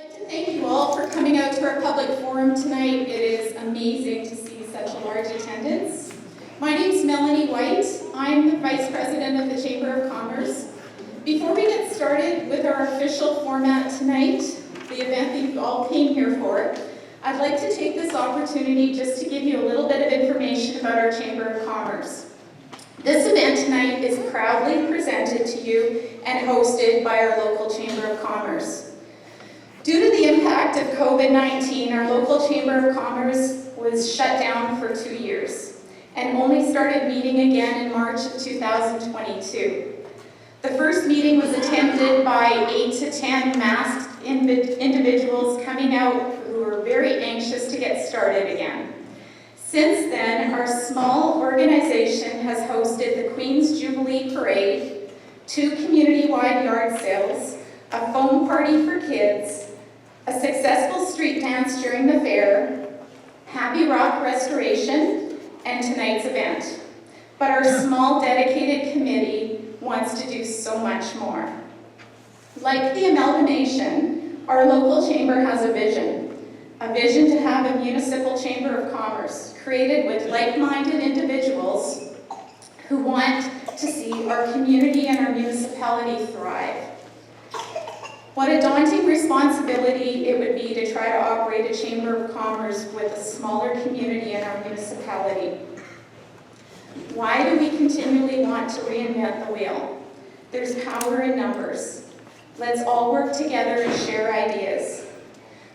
I'd like to thank you all for coming out to our public forum tonight. It is amazing to see such a large attendance. My name is Melanie White. I'm the Vice President of the Chamber of Commerce. Before we get started with our official format tonight, the event that you all came here for, I'd like to take this opportunity just to give you a little bit of information about our Chamber of Commerce. This event tonight is proudly presented to you and hosted by our local Chamber of Commerce. Due to the impact of COVID-19, our local Chamber of Commerce was shut down for 2 years and only started meeting again in March of 2022. The first meeting was attended by 8 to 10 masked individuals coming out who were very anxious to get started again. Since then, our small organization has hosted the Queen's Jubilee Parade, 2 community-wide yard sales, a foam party for kids, a successful street dance during the fair, Happy Rock restoration, and tonight's event. But our small dedicated committee wants to do so much more. Like the amalgamation, our local chamber has a vision to have a municipal chamber of commerce created with like-minded individuals who want to see our community and our municipality thrive. What a daunting responsibility it would be to try to operate a chamber of commerce with a smaller community in our municipality. Why do we continually want to reinvent the wheel? There's power in numbers. Let's all work together and share ideas.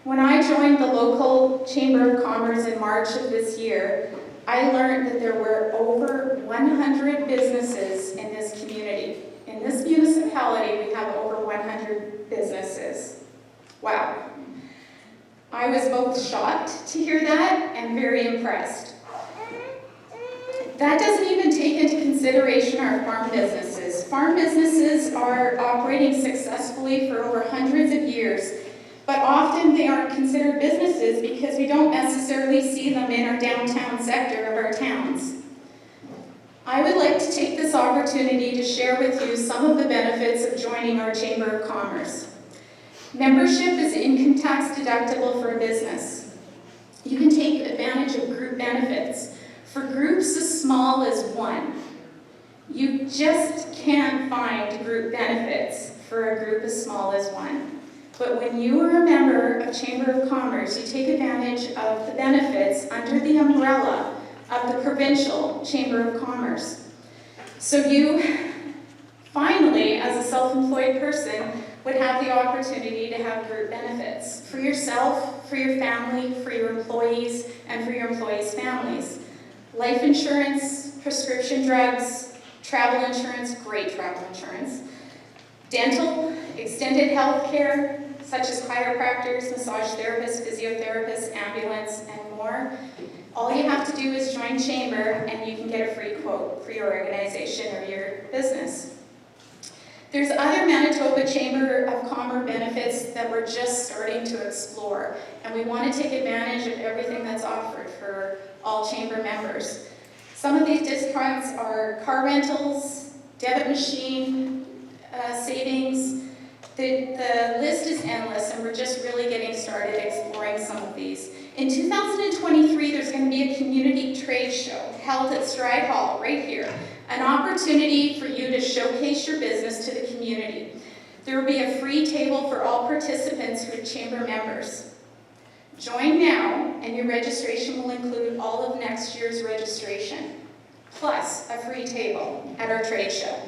When I joined the local Chamber of Commerce in March of this year, I learned that there were over 100 businesses in this community. In this municipality, we have over 100 businesses. Wow. I was both shocked to hear that and very impressed. That doesn't even take into consideration our farm businesses. Farm businesses are operating successfully for over hundreds of years, but often they aren't considered businesses because we don't necessarily see them in our downtown sector of our towns. I would like to take this opportunity to share with you some of the benefits of joining our Chamber of Commerce. Membership is income tax deductible for a business. You can take advantage of group benefits. For groups as small as 1, you just can't find group benefits for a group as small as 1. But when you are a member of Chamber of Commerce, you take advantage of the benefits under the umbrella of the provincial Chamber of Commerce. So you finally, as a self-employed person, would have the opportunity to have group benefits for yourself, for your family, for your employees, and for your employees' families. Life insurance, prescription drugs, travel insurance, great travel insurance, dental, extended health care, such as chiropractors, massage therapists, physiotherapists, ambulance, and more. All you have to do is join Chamber and you can get a free quote for your organization or your business. There's other Manitoba Chamber of Commerce benefits that we're just starting to explore, and we want to take advantage of everything that's offered for all Chamber members. Some of these discounts are car rentals, debit machine savings. The list is endless, and we're just really getting started exploring some of these. In 2023, there's going to be a community trade show held at Stride Hall, right here. An opportunity for you to showcase your business to the community. There will be a free table for all participants who are Chamber members. Join now, and your registration will include all of next year's registration, plus a free table at our trade show.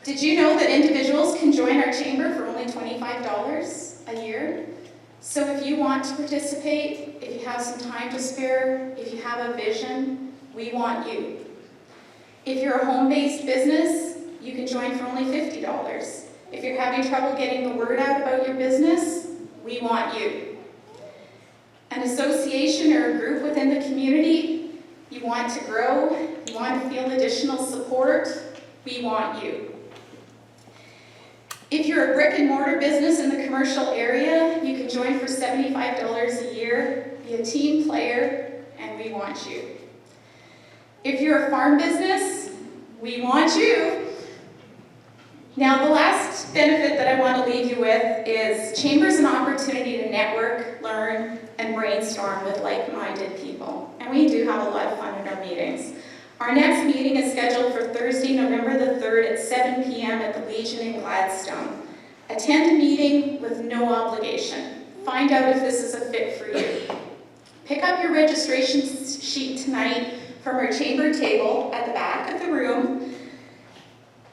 Did you know that individuals can join our chamber for only $25 a year? So if you want to participate, if you have some time to spare, if you have a vision, we want you. If you're a home-based business, you can join for only $50. If you're having trouble getting the word out about your business, we want you. An association or a group within the community, you want to grow, you want to feel additional support, we want you. If you're a brick and mortar business in the commercial area, you can join for $75 a year, be a team player, and we want you. If you're a farm business, we want you. Now, the last benefit that I want to leave you with is Chamber is an opportunity to network, learn, and brainstorm with like-minded people. And we do have a lot of fun in our meetings. Our next meeting is scheduled for Thursday, November the 3rd at 7 p.m. at the Legion in Gladstone. Attend a meeting with no obligation. Find out if this is a fit for you. Pick up your registration sheet tonight from our chamber table at the back of the room.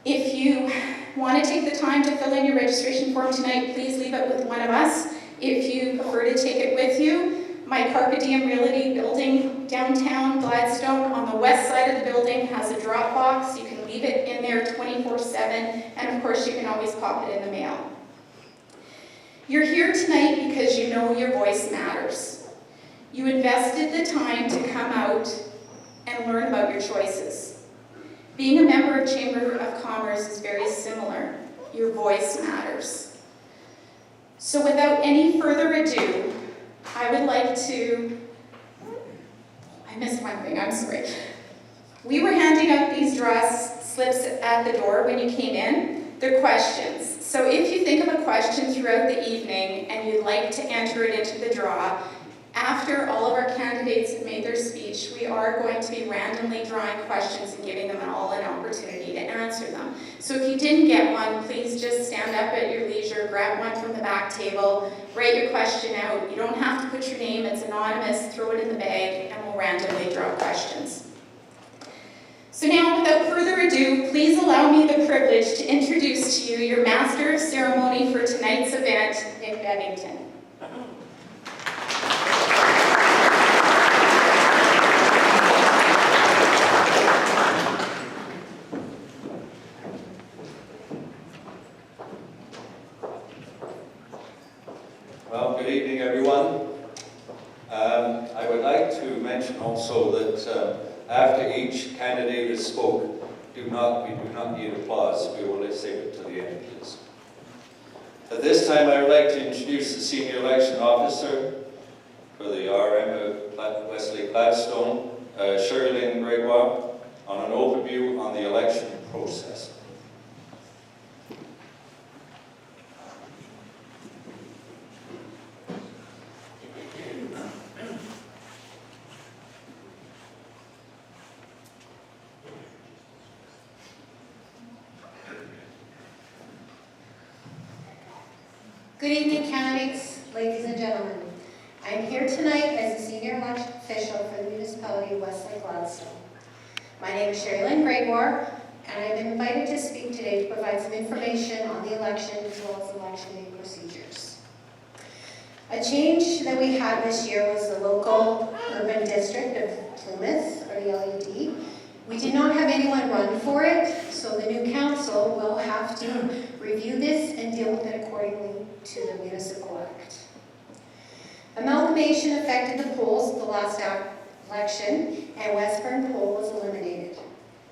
If you want to take the time to fill in your registration form tonight, please leave it with one of us. If you prefer to take it with you, my Carpe Diem Realty building downtown Gladstone on the west side of the building has a drop box. You can leave it in there 24/7, and of course you can always pop it in the mail. You're here tonight because you know your voice matters. You invested the time to come out and learn about your choices. Being a member of Chamber of Commerce is very similar. Your voice matters. So without any further ado, I would like to, I missed one thing, I'm sorry. We were handing out these draw slips at the door when you came in. They're questions. So if you think of a question throughout the evening and you'd like to enter it into the draw, after all of our candidates have made their speech, we are going to be randomly drawing questions and giving them all an opportunity to answer them. So if you didn't get one, please just stand up at your leisure, grab one from the back table, write your question out. You don't have to put your name, it's anonymous, throw it in the bag, and we'll randomly draw questions. So now, without further ado, please allow me the privilege to introduce to you your Master of Ceremony for tonight's event, Nick Bevington. Well, good evening, everyone. I would like to mention also that after each candidate has spoke, we do not need applause. We will save it to the end, please. At this time, I would like to introduce the Senior Election Officer for the RM of Westlake-Gladstone, Shirley Gregoire, on an overview on the election process. Good evening, candidates, ladies and gentlemen. I am here tonight as a senior election official for the municipality of Westlake-Gladstone. My name is Shirley Gregoire, and I have been invited to speak today to provide some information on the election as well as election day procedures. A change that we had this year was the local urban district of Plymouth, or the LED. We did not have anyone run for it, so the new council will have to review this and deal with it accordingly to the Municipal Act. Amalgamation affected the polls at the last election, and Westburn poll was eliminated.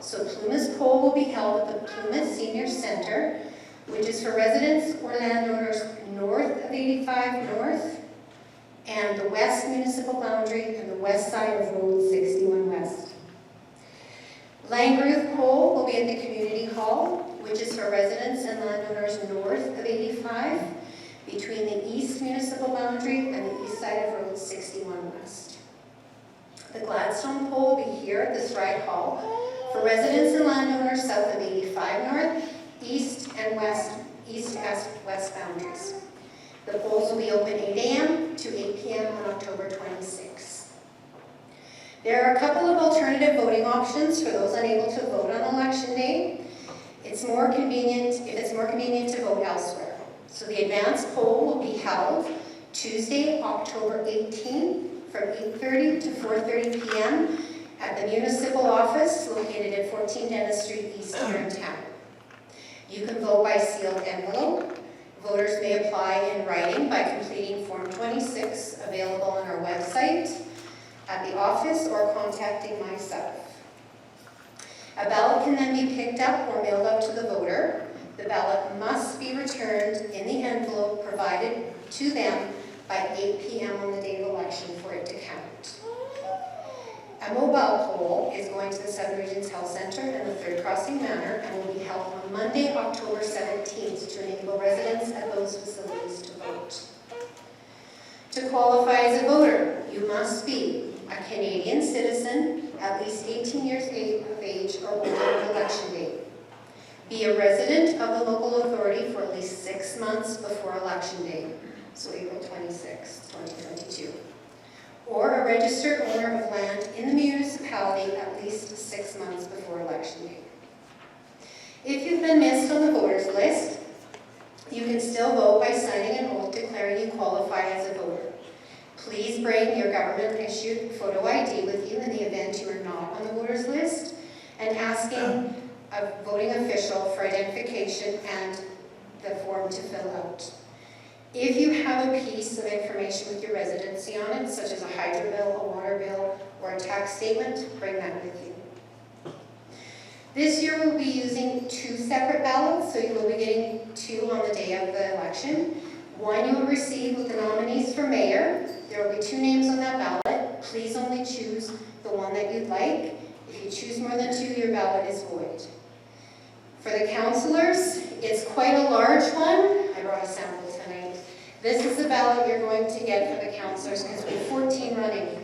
So Plymouth poll will be held at the Plymouth Senior Center, which is for residents or landowners north of 85 North, and the west municipal boundary and the west side of Road 61 West. Langrove poll will be at the Community Hall, which is for residents and landowners north of 85, between the east municipal boundary and the east side of Road 61 West. The Gladstone poll will be here at the Stride Hall for residents and landowners south of 85 North, east and west, east-west boundaries. The polls will be open 8 a.m. to 8 p.m. on October 26. There are a couple of alternative voting options for those unable to vote on election day. If it's more convenient to vote elsewhere. So the advanced poll will be held Tuesday, October 18, from 8:30 to 4:30 p.m. at the Municipal office located at 14 Dennis Street East here in town. You can vote by sealed envelope. Voters may apply in writing by completing Form 26, available on our website, at the office, or contacting myself. A ballot can then be picked up or mailed out to the voter. The ballot must be returned in the envelope provided to them by 8 p.m. on the day of election for it to count. A mobile poll is going to the Seven Regions Health Center and the Third Crossing Manor and will be held on Monday, October 17th to enable residents at those facilities to vote. To qualify as a voter, you must be a Canadian citizen, at least 18 years of age or older on election day. Be a resident of the local authority for at least 6 months before election day, so April 26, 2022. Or a registered owner of land in the municipality at least 6 months before election day. If you've been missed on the voters list, you can still vote by signing an oath declaring you qualify as a voter. Please bring your government-issued photo ID with you in the event you are not on the voters list, and asking a voting official for identification and the form to fill out. If you have a piece of information with your residency on it, such as a hydro bill, a water bill, or a tax statement, bring that with you. This year we'll be using 2 separate ballots, so you will be getting 2 on the day of the election. One you will receive with the nominees for mayor. There will be 2 names on that ballot. Please only choose the one that you'd like. If you choose more than 2, your ballot is void. For the councillors, it's quite a large one. I brought a sample tonight. This is the ballot you're going to get for the councillors because we have 14 running.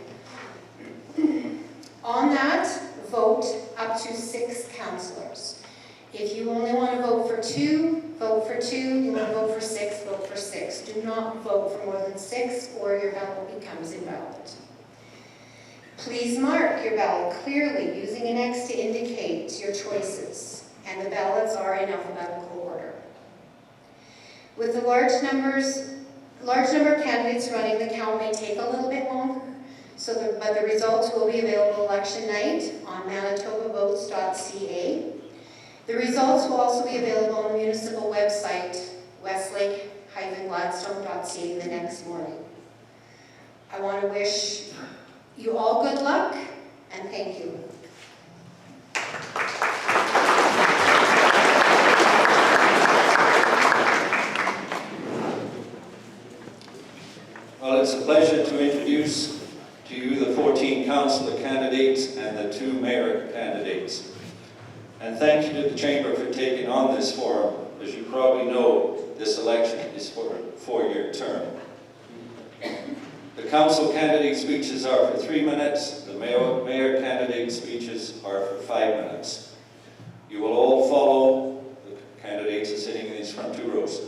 On that, vote up to 6 councillors. If you only want to vote for 2, vote for 2. You want to vote for 6, vote for 6. Do not vote for more than 6 or your ballot becomes invalid. Please mark your ballot clearly using an X to indicate your choices, and the ballots are in alphabetical order. With the large number of candidates running, the count may take a little bit longer, but the results will be available election night on manitobavotes.ca. The results will also be available on the municipal website, Westlake-Gladstone.ca, the next morning. I want to wish you all good luck, and thank you. Well, it's a pleasure to introduce to you the 14 councillor candidates and the 2 mayor candidates. And thank you to the Chamber for taking on this forum. As you probably know, this election is for a 4-year term. The council candidate speeches are for 3 minutes. The mayor candidate speeches are for 5 minutes. You will all follow, the candidates are sitting in these front 2 rows.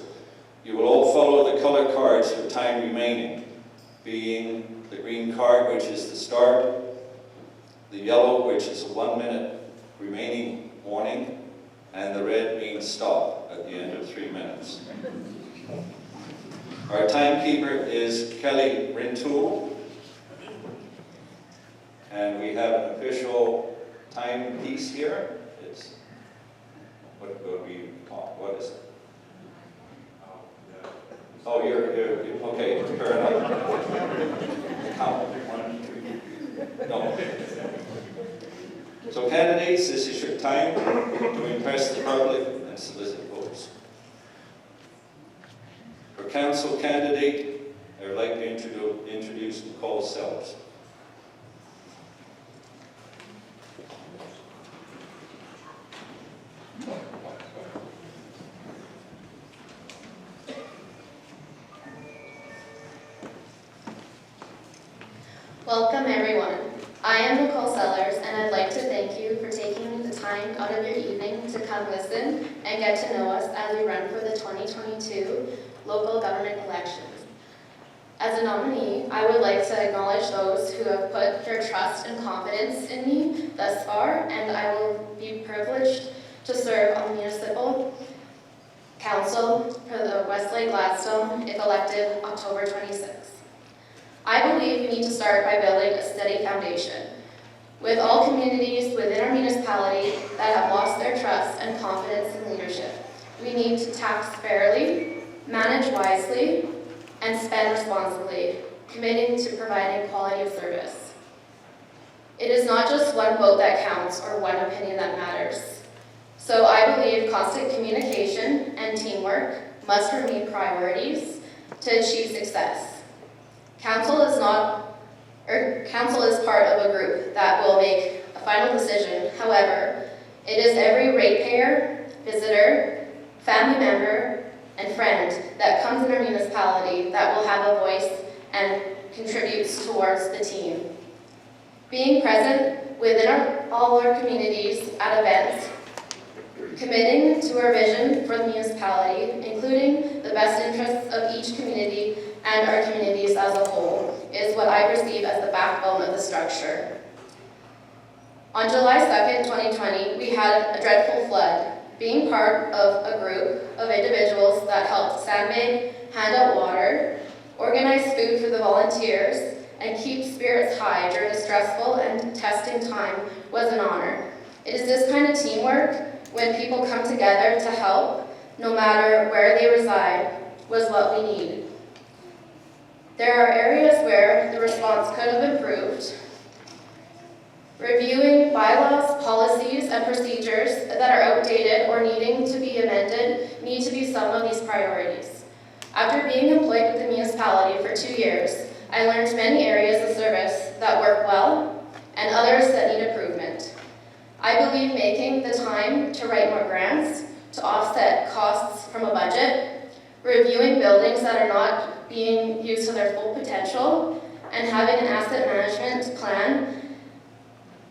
You will all follow the colour cards for time remaining, being the green card, which is the start, the yellow, which is a 1-minute remaining warning, and the red means stop at the end of 3 minutes. Our timekeeper is Kelly Rintoul, and we have an official timepiece here. It's, what is it? Oh, you're okay, fair enough. Count, 1, 2, no. So candidates, this is your time to impress the public and solicit votes. For council candidate, I would like to introduce Nicole Sellers. Welcome everyone. I am Nicole Sellers, and I'd like to thank you for taking the time out of your evening to come listen and get to know us as we run for the 2022 local government elections. As a nominee, I would like to acknowledge those who have put their trust and confidence in me thus far, and I will be privileged to serve on the Municipal Council for the Westlake-Gladstone if elected October 26th. I believe we need to start by building a steady foundation. With all communities within our municipality that have lost their trust and confidence in leadership, we need to tax fairly, manage wisely, and spend responsibly, committing to providing quality of service. It is not just one vote that counts or one opinion that matters. So I believe constant communication and teamwork must remain priorities to achieve success. Council is not council is part of a group that will make a final decision. However, it is every ratepayer, visitor, family member, and friend that comes in our municipality that will have a voice and contributes towards the team. Being present within all our communities at events, committing to our vision for the municipality, including the best interests of each community and our communities as a whole, is what I perceive as the backbone of the structure. On July 2nd, 2020, we had a dreadful flood. Being part of a group of individuals that helped sandbag, hand out water, organize food for the volunteers, and keep spirits high during a stressful and testing time was an honor. It is this kind of teamwork, when people come together to help, no matter where they reside, was what we need. There are areas where the response could have improved. Reviewing bylaws, policies, and procedures that are outdated or needing to be amended need to be some of these priorities. After being employed with the municipality for 2 years, I learned many areas of service that work well and others that need improvement. I believe making the time to write more grants to offset costs from a budget, reviewing buildings that are not being used to their full potential, and having an asset management plan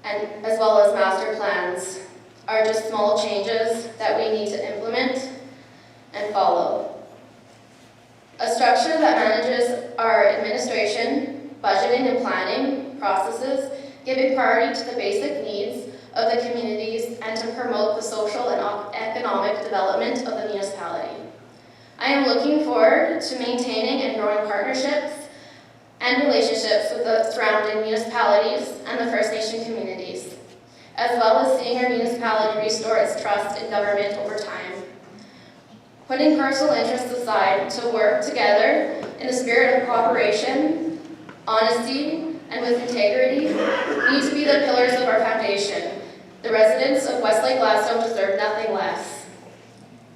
and as well as master plans are just small changes that we need to implement and follow. A structure that manages our administration, budgeting and planning processes, giving priority to the basic needs of the communities and to promote the social and economic development of the municipality. I am looking forward to maintaining and growing partnerships and relationships with the surrounding municipalities and the First Nation communities, as well as seeing our municipality restore its trust in government over time. Putting personal interests aside to work together in a spirit of cooperation, honesty, and with integrity need to be the pillars of our foundation. The residents of Westlake-Gladstone deserve nothing less.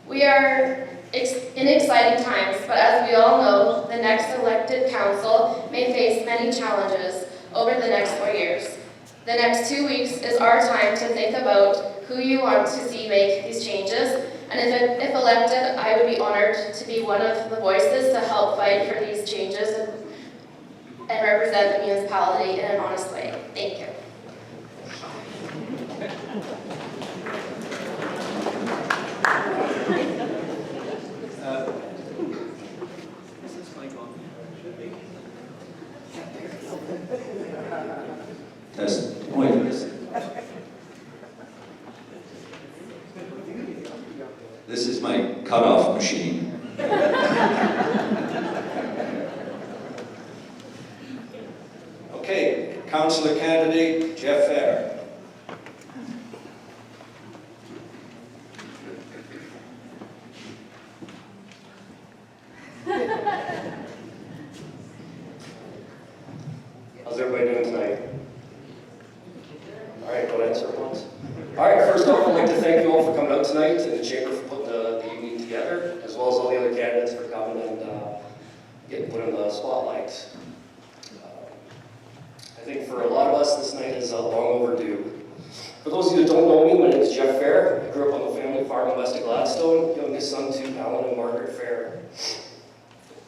We are in exciting times, but as we all know, the next elected council may face many challenges over the next 4 years. The next 2 weeks is our time to think about who you want to see make these changes, and if elected, I would be honored to be one of the voices to help fight for these changes and represent the municipality in an honest way. Thank you. Test. Point. This is my cutoff machine. Okay, councillor candidate Jeff Fair. How's everybody doing tonight? All right, go ahead, sir, once. All right, first off, I'd like to thank you all for coming out tonight and the chamber for putting the evening together, as well as all the other candidates for coming and getting put in the spotlight. I think for a lot of us, this night is long overdue. For those of you that don't know me, my name is Jeff Fair. I grew up on the family farm in Westlake-Gladstone, youngest son to Alan and Margaret Fair.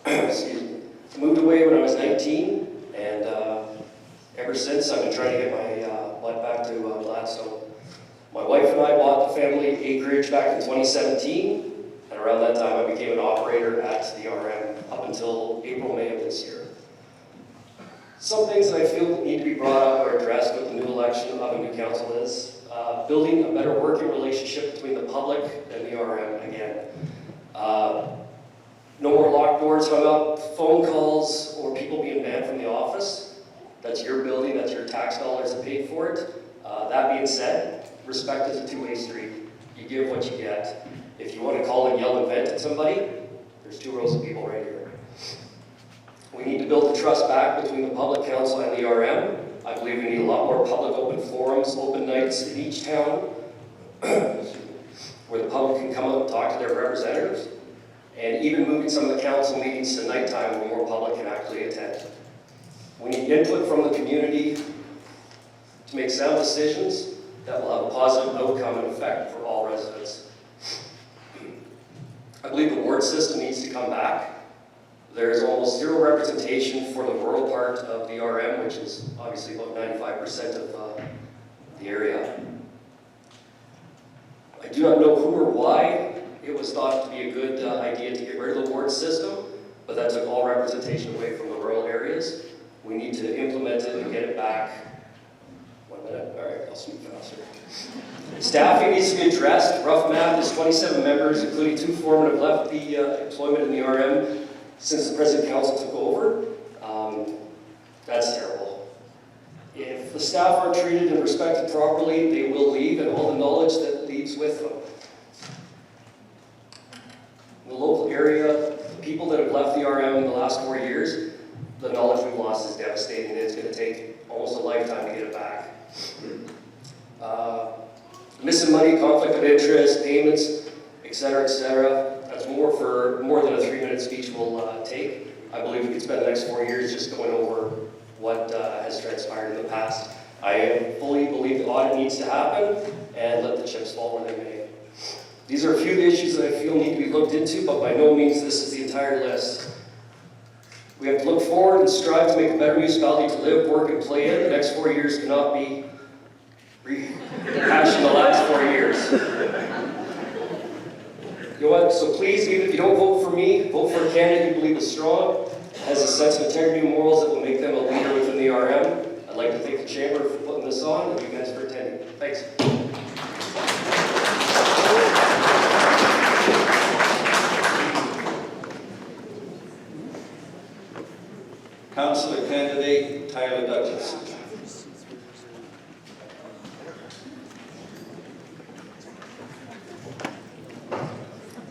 Excuse me. I moved away when I was 19, and ever since I've been trying to get my butt back to Gladstone. My wife and I bought the family acreage back in 2017, and around that time I became an operator at the RM up until April, May of this year. Some things that I feel need to be brought up or addressed with the new election of a new council is building a better working relationship between the public and the RM again. No more locked doors hung up, phone calls, or people being banned from the office. That's your building, that's your tax dollars that paid for it. That being said, respect is a two-way street. You give what you get. If you want to call and yell and vent at somebody, there's 2 rows of people right here. We need to build the trust back between the public council and the RM. I believe we need a lot more public open forums, open nights in each town, where the public can come out and talk to their representatives, and even moving some of the council meetings to nighttime where more public can actually attend. We need input from the community to make sound decisions that will have a positive outcome and effect for all residents. I believe the ward system needs to come back. There's almost zero representation for the rural part of the RM, which is obviously about 95% of the area. I do not know who or why it was thought to be a good idea to get rid of the ward system, but that took all representation away from the rural areas. We need to implement it and get it back. 1 minute, all right, I'll speak faster. Staffing needs to be addressed. Rough math is 27 members, including 2 foremen have left the employment in the RM since the President Council took over. That's terrible. If the staff aren't treated and respected properly, they will leave, and all the knowledge that leaves with them. In the local area, the people that have left the RM in the last 4 years, the knowledge we've lost is devastating, and it's going to take almost a lifetime to get it back. Missing money, conflict of interest, payments, etc., etc. That's more than a 3-minute speech will take. I believe we could spend the next 4 years just going over what has transpired in the past. I fully believe the audit needs to happen and let the chips fall where they may. These are a few of the issues that I feel need to be looked into, but by no means this is the entire list. We have to look forward and strive to make a better municipality to live, work, and play in. The next 4 years cannot be rehashing the last 4 years. You know what? So please, even if you don't vote for me, vote for a candidate you believe is strong, has a sense of integrity and morals that will make them a leader within the RM. I'd like to thank the Chamber for putting this on and you guys for attending. Thanks. Councillor candidate Tyler Douglas.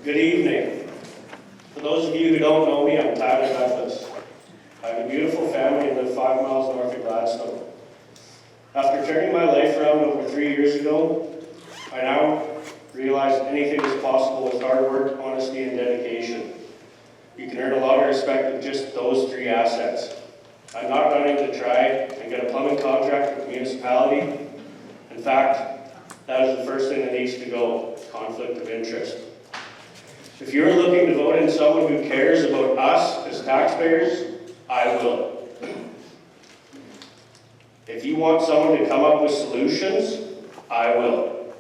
Good evening. For those of you who don't know me, I'm Tyler Douglas. I have a beautiful family and live 5 miles north of Gladstone. After turning my life around over 3 years ago, I now realize anything is possible with hard work, honesty, and dedication. You can earn a lot of respect with just those 3 assets. I'm not running to try and get a plumbing contract with the municipality. In fact, that is the first thing that needs to go, conflict of interest. If you're looking to vote in someone who cares about us as taxpayers, I will. If you want someone to come up with solutions, I will.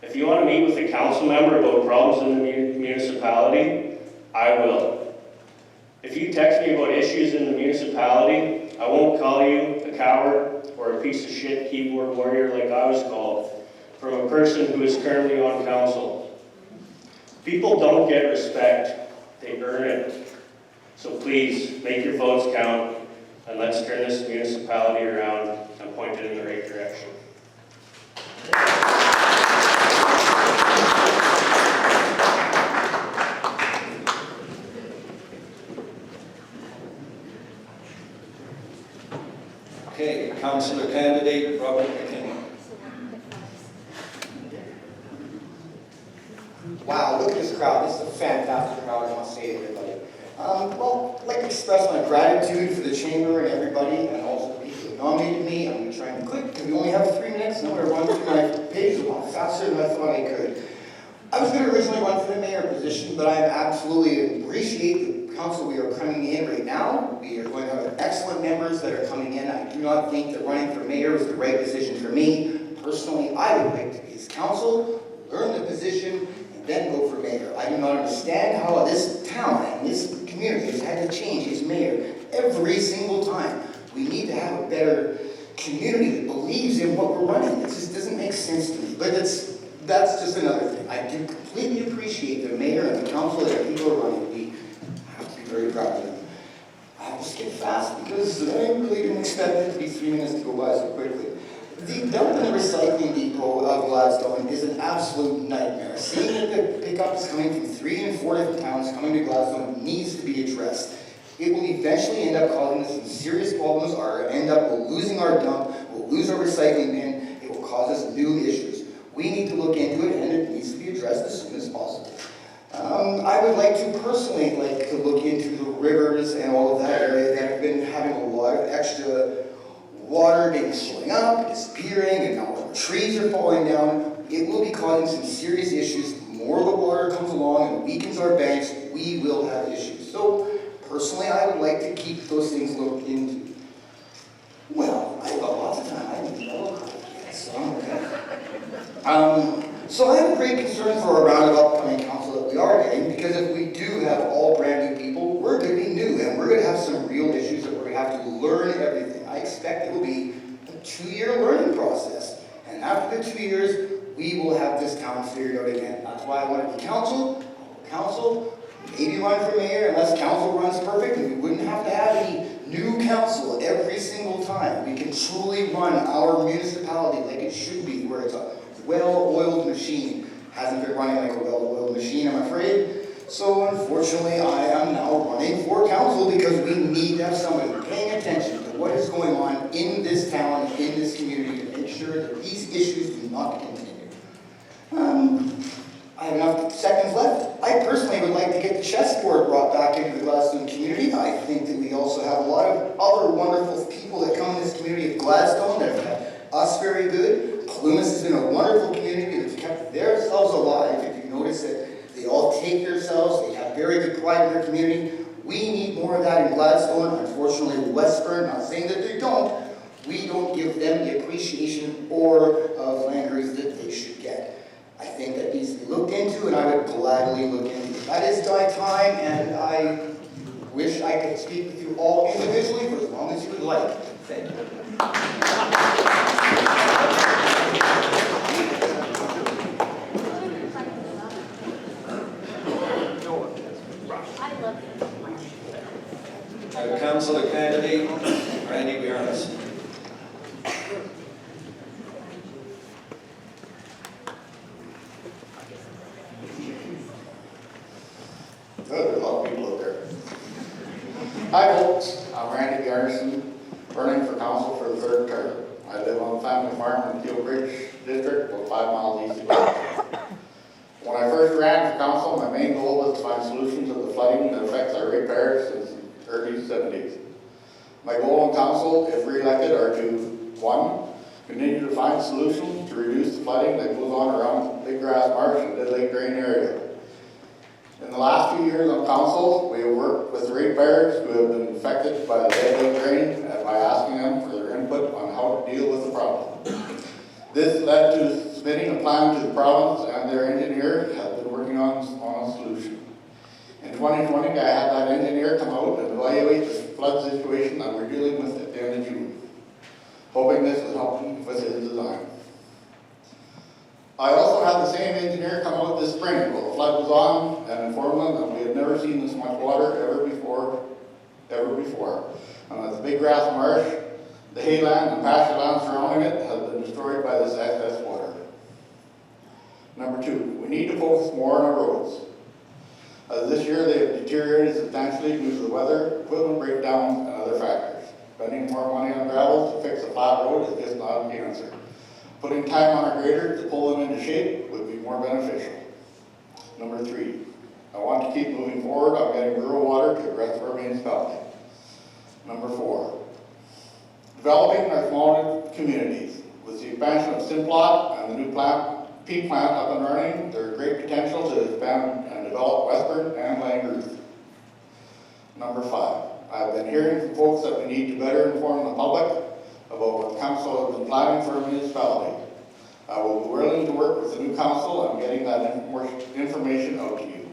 If you want to meet with a council member about problems in the municipality, I will. If you text me about issues in the municipality, I won't call you a coward or a piece of shit keyboard warrior like I was called from a person who is currently on council. People don't get respect, they earn it. So please, make your votes count, and let's turn this municipality around and point it in the right direction. Okay, Councillor candidate Robert McKinney. Wow, look at this crowd. This is a fantastic crowd, I must say to everybody. Well, I'd like to express my gratitude for the Chamber and everybody, and also the people who nominated me. I'm going to try and be quick, because we only have 3 minutes, and I'm going to run through my page a lot faster than I thought I could. I was going to originally run for the mayor position, but I absolutely appreciate the council we are coming in right now. We are going to have excellent members that are coming in. I do not think that running for mayor is the right decision for me. Personally, I would like to be his council, learn the position, then go for mayor. I do not understand how this town and this community has had to change its mayor every single time. We need to have a better community that believes in what we're running. It just doesn't make sense to me. But that's just another thing. I do completely appreciate the mayor and the council that people are running. We have to be very proud of them. I have to skip fast because I really didn't expect it to be 3 minutes to go by so quickly. The dump and recycling depot of Gladstone is an absolute nightmare. Seeing that the pickups coming from 3 and 4 different towns coming to Gladstone needs to be addressed. It will eventually end up causing us some serious problems, or end up losing our dump, we'll lose our recycling bin, it will cause us new issues. We need to look into it, and it needs to be addressed as soon as possible. I would personally like to look into the rivers and all of that area that have been having a lot of extra water being slowing up, disappearing, and now the trees are falling down, it will be causing some serious issues. The more the water comes along and weakens our banks, we will have issues. So, personally, I would like to keep those things looked into. Well, I've got lots of time. I need to know. So I'm okay. So I have a great concern for our round of upcoming council that we are getting, because if we do have all brand new people, we're going to be new, and we're going to have some real issues that we're going to have to learn everything. I expect it will be a 2-year learning process, and after the 2 years, we will have this town figured out again. That's why I want to be council, maybe run for mayor, unless council runs perfect, and we wouldn't have to have any new council every single time. We can truly run our municipality like it should be, where it's a well-oiled machine. Hasn't been running like a well-oiled machine, I'm afraid. So unfortunately, I am now running for council because we need to have somebody paying attention to what is going on in this town, in this community, to make sure that these issues do not continue. I have enough seconds left. I personally would like to get the chessboard brought back into the Gladstone community. I think that we also have a lot of other wonderful people that come in this community of Gladstone that have had us very good. Plumas has been a wonderful community that's kept themselves alive. If you notice that they all take themselves, they have very good pride in their community. We need more of that in Gladstone. Unfortunately, Westburn, not saying that they don't, we don't give them the appreciation or flanderies that they should get. I think that needs to be looked into, and I would gladly look into it. That is my time, and I wish I could speak with you all individually for as long as you would like. Thank you. Councillor candidate, Randy Bjarnes. There's a lot of people up there. Hi folks, I'm Randy Garrison, running for council for the 3rd term. I live on a family farm in Teal Bridge District, about 5 miles east of Glasgow. When I first ran for council, my main goal was to find solutions to the flooding that affects our ratepayers since the early 70s. My goal in council, if re-elected, are to 1, continue to find solutions to reduce the flooding that goes on around Big Grass Marsh and Dead Lake Drain area. In the last few years on council, we have worked with ratepayers who have been affected by the Dead Lake Drain and by asking them for their input on how to deal with the problem. This led to submitting a plan to the province, and their engineer has been working on a solution. In 2020, I had that engineer come out and evaluate the flood situation that we're dealing with at the end of June, hoping this would help him with his design. I also had the same engineer come out this spring while the flood was on and inform them that we had never seen this much water ever before. And that the Big Grass Marsh, the hayland and pasture land surrounding it has been destroyed by this excess water. Number 2, we need to focus more on our roads. This year they have deteriorated substantially due to the weather, equipment breakdowns, and other factors. Spending more money on gravel to fix a flat road is just not the answer. Putting time on our grader to pull them into shape would be more beneficial. Number 3, I want to keep moving forward on getting rural water to the rest of our municipality. Number 4, developing our smaller communities. With the expansion of Simplot and the new peak plant up and running, there is great potential to expand and develop Westburn and Langreth. Number 5, I've been hearing from folks that we need to better inform the public about what the council has been planning for a municipality. I will be willing to work with the new council on getting that information out to you.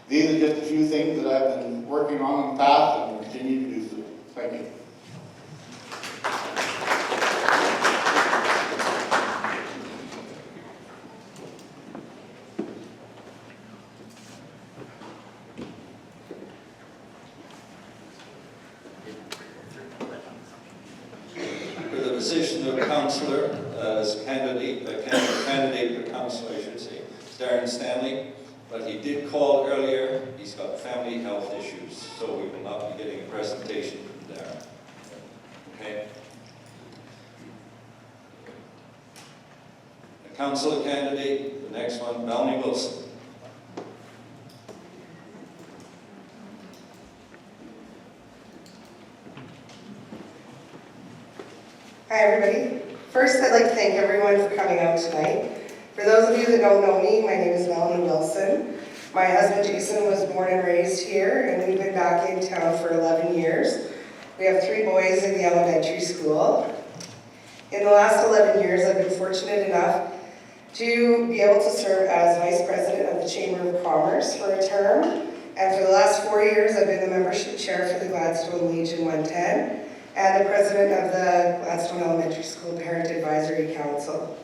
These are just a few things that I've been working on in the past and will continue to do so. Thank you. Position of councillor as candidate for council, I should say, Darren Stanley, but he did call earlier. He's got family health issues, so we will not be getting a presentation from Darren. Okay. The councillor candidate, the next one, Melanie Wilson. Hi, everybody. First, I'd like to thank everyone for coming out tonight. For those of you that don't know me, my name is Melanie Wilson. My husband Jason was born and raised here, and we've been back in town for 11 years. We have 3 boys in the elementary school. In the last 11 years, I've been fortunate enough to be able to serve as Vice President of the Chamber of Commerce for a term. And for the last 4 years, I've been the membership chair for the Gladstone Legion 110 and the president of the Gladstone Elementary School Parent Advisory Council.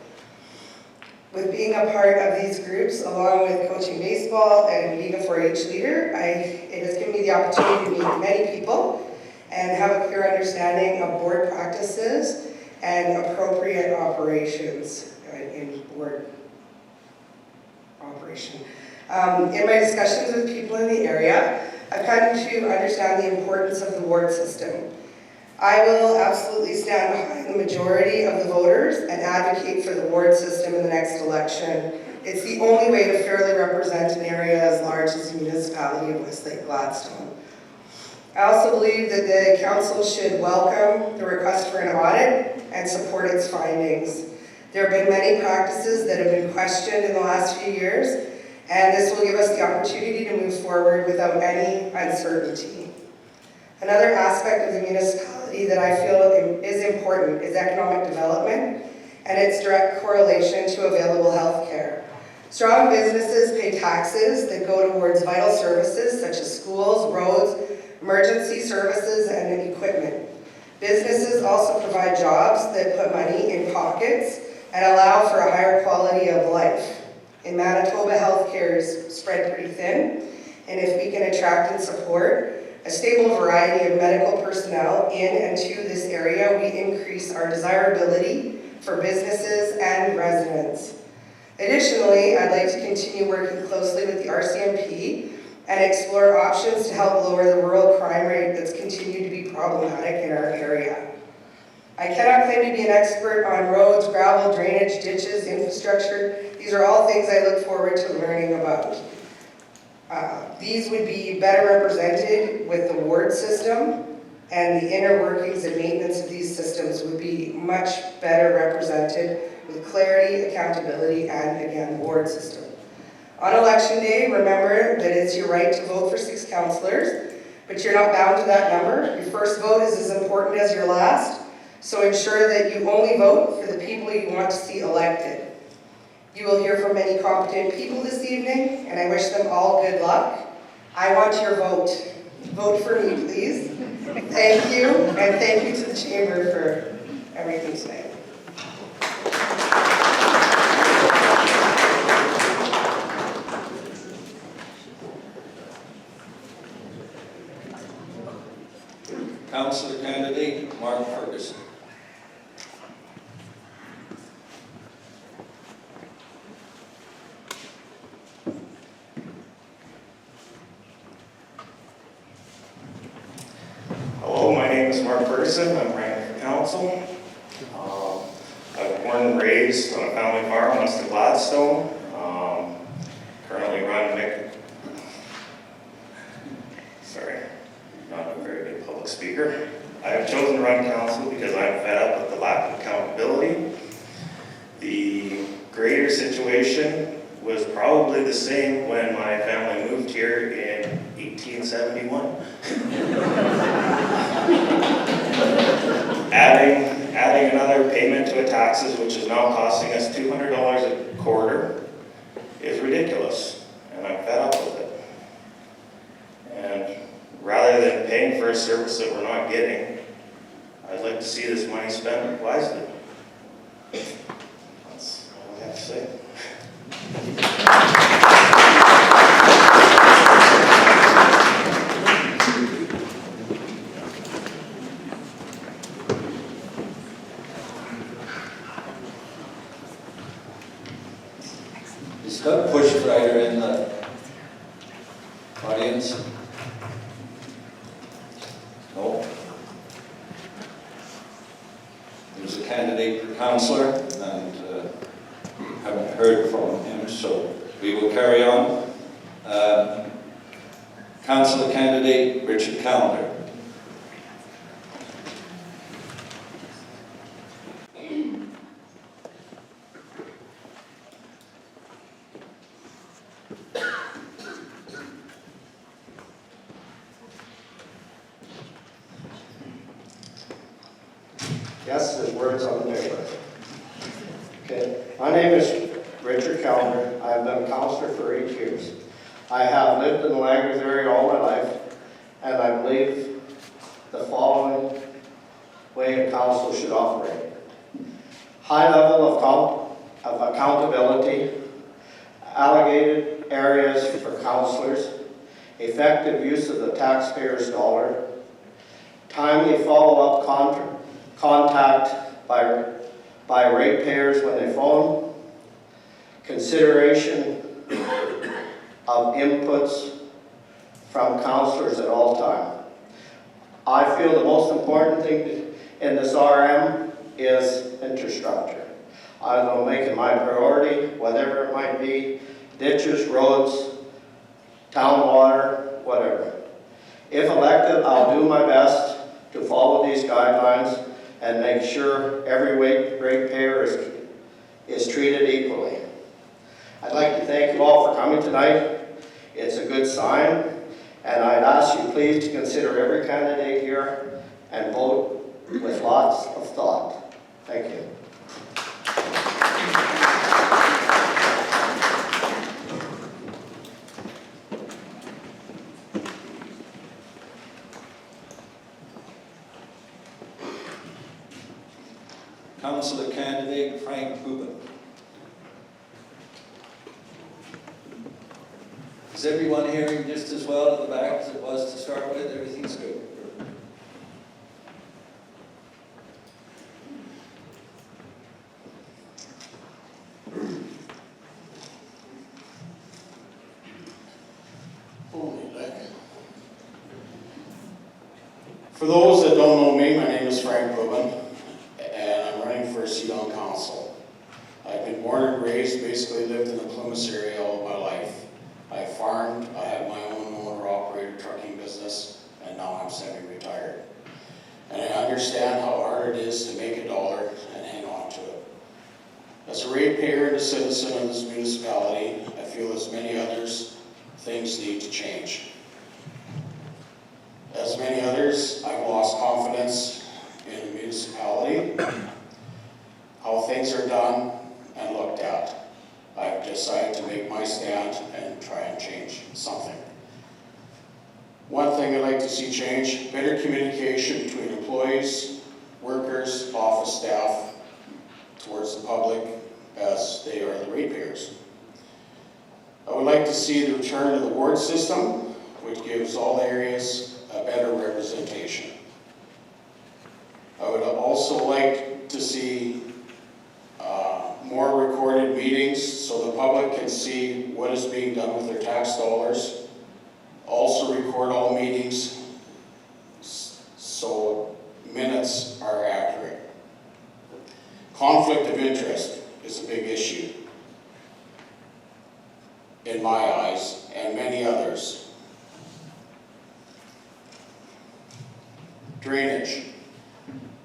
With being a part of these groups, along with coaching baseball and being a 4-H leader, it has given me the opportunity to meet many people and have a clear understanding of board practices and appropriate operations in board operation. In my discussions with people in the area, I've come to understand the importance of the ward system. I will absolutely stand behind the majority of the voters and advocate for the ward system in the next election. It's the only way to fairly represent an area as large as the municipality of Westlake-Gladstone. I also believe that the council should welcome the request for an audit and support its findings. There have been many practices that have been questioned in the last few years, and this will give us the opportunity to move forward without any uncertainty. Another aspect of the municipality that I feel is important is economic development and its direct correlation to available health care. Strong businesses pay taxes that go towards vital services such as schools, roads, emergency services, and equipment. Businesses also provide jobs that put money in pockets and allow for a higher quality of life. In Manitoba, healthcare is spread pretty thin, and if we can attract and support a stable variety of medical personnel in and to this area, we increase our desirability for businesses and residents. Additionally, I'd like to continue working closely with the RCMP and explore options to help lower the rural crime rate that's continued to be problematic in our area. I cannot claim to be an expert on roads, gravel, drainage, ditches, infrastructure. These are all things I look forward to learning about. These would be better represented with the ward system, and the inner workings and maintenance of these systems would be much better represented with clarity, accountability, and again, the ward system. On election day, remember that it's your right to vote for 6 councillors, but you're not bound to that number. Your first vote is as important as your last, so ensure that you only vote for the people you want to see elected. You will hear from many competent people this evening, and I wish them all good luck. I want your vote. Vote for me, please. Thank you, and thank you to the Chamber for everything tonight. Councillor candidate Mark Ferguson. Hello, my name is Mark Ferguson. I'm running for council. I was born and raised on a family farm west of Gladstone. Currently run not a very good public speaker. I have chosen to run council because I'm fed up with the lack of accountability. The greater situation was probably the same when my family moved here in 1871. Adding another payment to a taxes, which is now costing us $200 a quarter, is ridiculous, and I'm fed up with it. And rather than paying for a service that we're not getting, I'd like to see this money spent wisely. That's all I have to say. Is Doug Bushrider in the audience? No. There's a candidate for councillor, and haven't heard from him, so we will carry on. Councillor candidate Richard Callender. words on the paper. Okay, my name is Richard Kellner. I've been a counselor for 8 years. I have lived in the Langley area all my life, and I believe the following way a council should operate. High level of accountability, allocated areas for councilors, effective use of the taxpayer's dollar, timely follow-up contact by ratepayers when they phone, consideration of inputs from councilors at all times. I feel the most important thing in this RM is infrastructure. I will make it my priority, whatever it might be, ditches, roads, town water, whatever. If elected, I'll do my best to follow these guidelines and make sure every ratepayer is treated equally. I'd like to thank you all for coming tonight. It's a good sign, and I'd ask you please to consider every candidate here and vote with lots of thought. Thank you. Councillor candidate Frank Rubin. Is everyone hearing just as well at the back as it was to start with? Everything's good. For those that don't know me, my name is Frank Rubin, and I'm running for a seat on council. I've been born and raised, basically lived in the Plymouth area all of my life. I farmed, I had my own owner-operated trucking business, and now I'm semi-retired. And I understand how hard it is to make a dollar and hang on to it. As a ratepayer and a citizen of this municipality, I feel as many others, things need to change. As many others, I've lost confidence in the municipality, how things are done and looked at. I've decided to make my stand and try and change something. One thing I'd like to see change, better communication between employees, workers, office staff, towards the public as they are the ratepayers. I would like to see the return of the ward system, which gives all areas a better representation. I would also like to see more recorded meetings so the public can see what is being done with their tax dollars. Also record all meetings so minutes are accurate. Conflict of interest is a big issue in my eyes and many others. Drainage.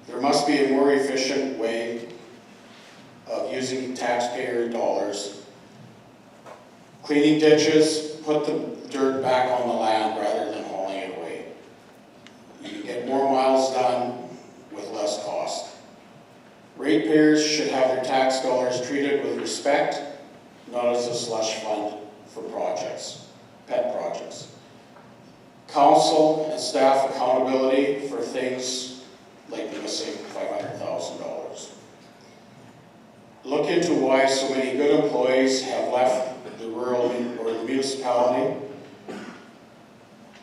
There must be a more efficient way of using taxpayer dollars. Cleaning ditches, put the dirt back on the land rather than hauling it away. You can get more miles done with less cost. Ratepayers should have their tax dollars treated with respect, not as a slush fund for projects, pet projects. Council and staff accountability for things like missing $500,000. Look into why so many good employees have left the rural or the municipality.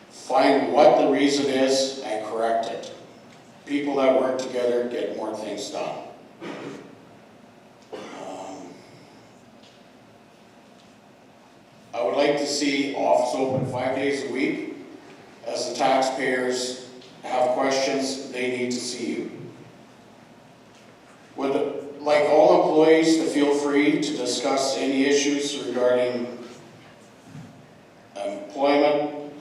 Find what the reason is and correct it. People that work together get more things done. I would like to see office open 5 days a week. As the taxpayers have questions, they need to see you. Would like all employees to feel free to discuss any issues regarding employment,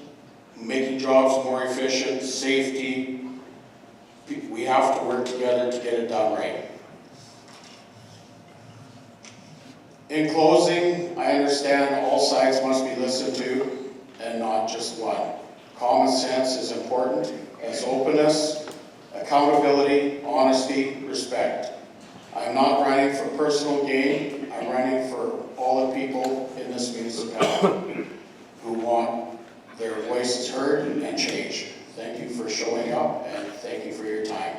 making jobs more efficient, safety. We have to work together to get it done right. In closing, I understand all sides must be listened to and not just one. Common sense is important as openness, accountability, honesty, respect. I'm not running for personal gain. I'm running for all the people in this municipality who want their voices heard and change. Thank you for showing up, and thank you for your time.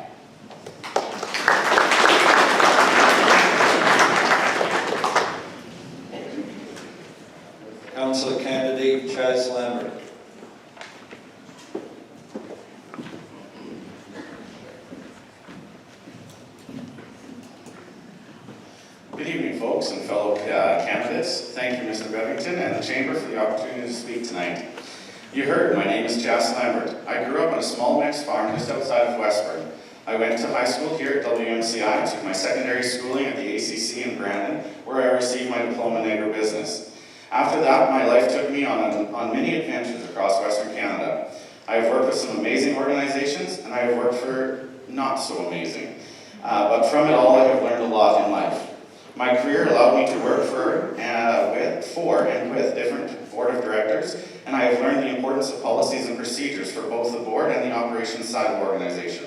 Councillor candidate Chaz Lambert. Good evening, folks and fellow candidates. Thank you, Mr. Bevington, and the Chamber for the opportunity to speak tonight. You heard, my name is Chaz Lambert. I grew up on a small mixed farm just outside of Westburn. I went to high school here at WMCI and took my secondary schooling at the ACC in Brandon, where I received my diploma in agribusiness. After that, my life took me on many adventures across Western Canada. I have worked with some amazing organizations, and I have worked for not so amazing. But from it all, I have learned a lot in life. My career allowed me to work for and with different board of directors, and I have learned the importance of policies and procedures for both the board and the operations side of the organization.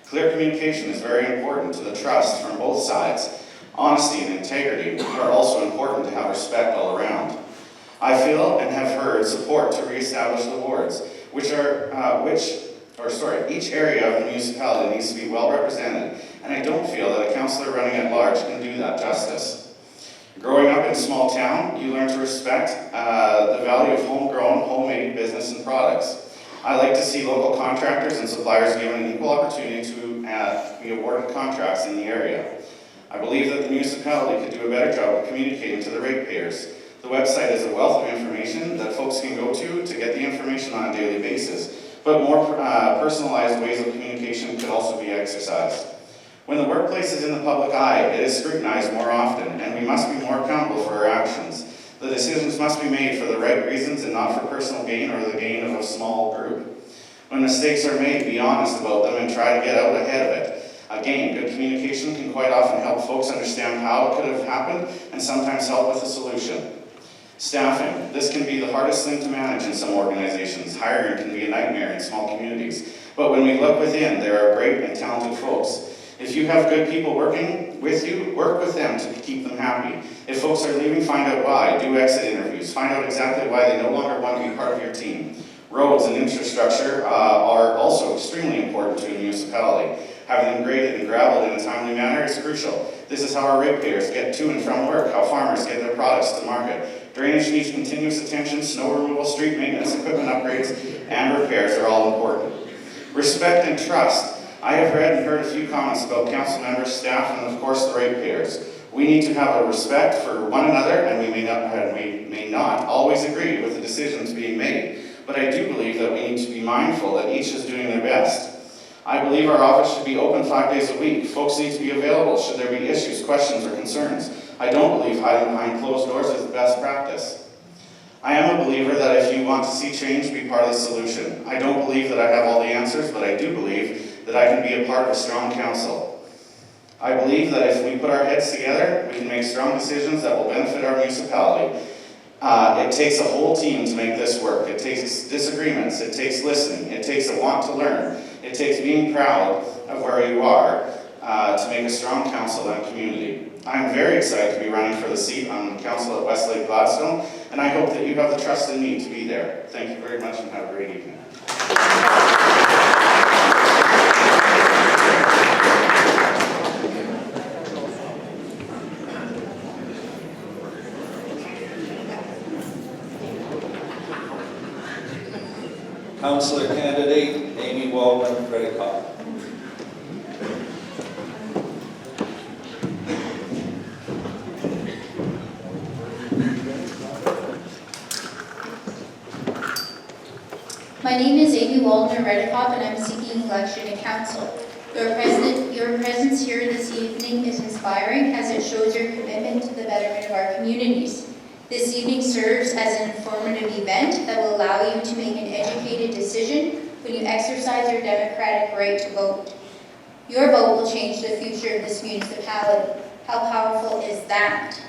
Clear communication is very important to the trust from both sides. Honesty and integrity are also important to have respect all around. I feel and have heard support to reestablish the wards, each area of the municipality needs to be well represented, and I don't feel that a councillor running at large can do that justice. Growing up in a small town, you learn to respect the value of homegrown, homemade business and products. I like to see local contractors and suppliers given an equal opportunity to be awarded contracts in the area. I believe that the municipality could do a better job of communicating to the ratepayers. The website is a wealth of information that folks can go to get the information on a daily basis, but more personalized ways of communication could also be exercised. When the workplace is in the public eye, it is scrutinized more often, and we must be more accountable for our actions. The decisions must be made for the right reasons and not for personal gain or the gain of a small group. When mistakes are made, be honest about them and try to get out ahead of it. Again, good communication can quite often help folks understand how it could have happened and sometimes help with a solution. Staffing. This can be the hardest thing to manage in some organizations. Hiring can be a nightmare in small communities. But when we look within, there are great and talented folks. If you have good people working with you, work with them to keep them happy. If folks are leaving, find out why. Do exit interviews. Find out exactly why they no longer want to be part of your team. Roads and infrastructure are also extremely important to a municipality. Having them graded and gravelled in a timely manner is crucial. This is how our ratepayers get to and from work, how farmers get their products to market. Drainage needs continuous attention, snow removal, street maintenance, equipment upgrades, and repairs are all important. Respect and trust. I have read and heard a few comments about council members, staff, and of course the ratepayers. We need to have a respect for one another, and we may not always agree with the decisions being made. But I do believe that we need to be mindful that each is doing their best. I believe our office should be open 5 days a week. Folks need to be available should there be issues, questions, or concerns. I don't believe hiding behind closed doors is the best practice. I am a believer that if you want to see change, be part of the solution. I don't believe that I have all the answers, but I do believe that I can be a part of a strong council. I believe that if we put our heads together, we can make strong decisions that will benefit our municipality. It takes a whole team to make this work. It takes disagreements, it takes listening, it takes a want to learn, it takes being proud of where you are to make a strong council and community. I'm very excited to be running for the seat on council at Westlake-Gladstone, and I hope that you have the trust in me to be there. Thank you very much and have a great evening. Councillor candidate Amy Waldman-Reddicock. My name is Amy Waldner-Reddicock, and I'm seeking election to council. Your presence here this evening is inspiring as it shows your commitment to the betterment of our communities. This evening serves as an informative event that will allow you to make an educated decision when you exercise your democratic right to vote. Your vote will change the future of this municipality. How powerful is that?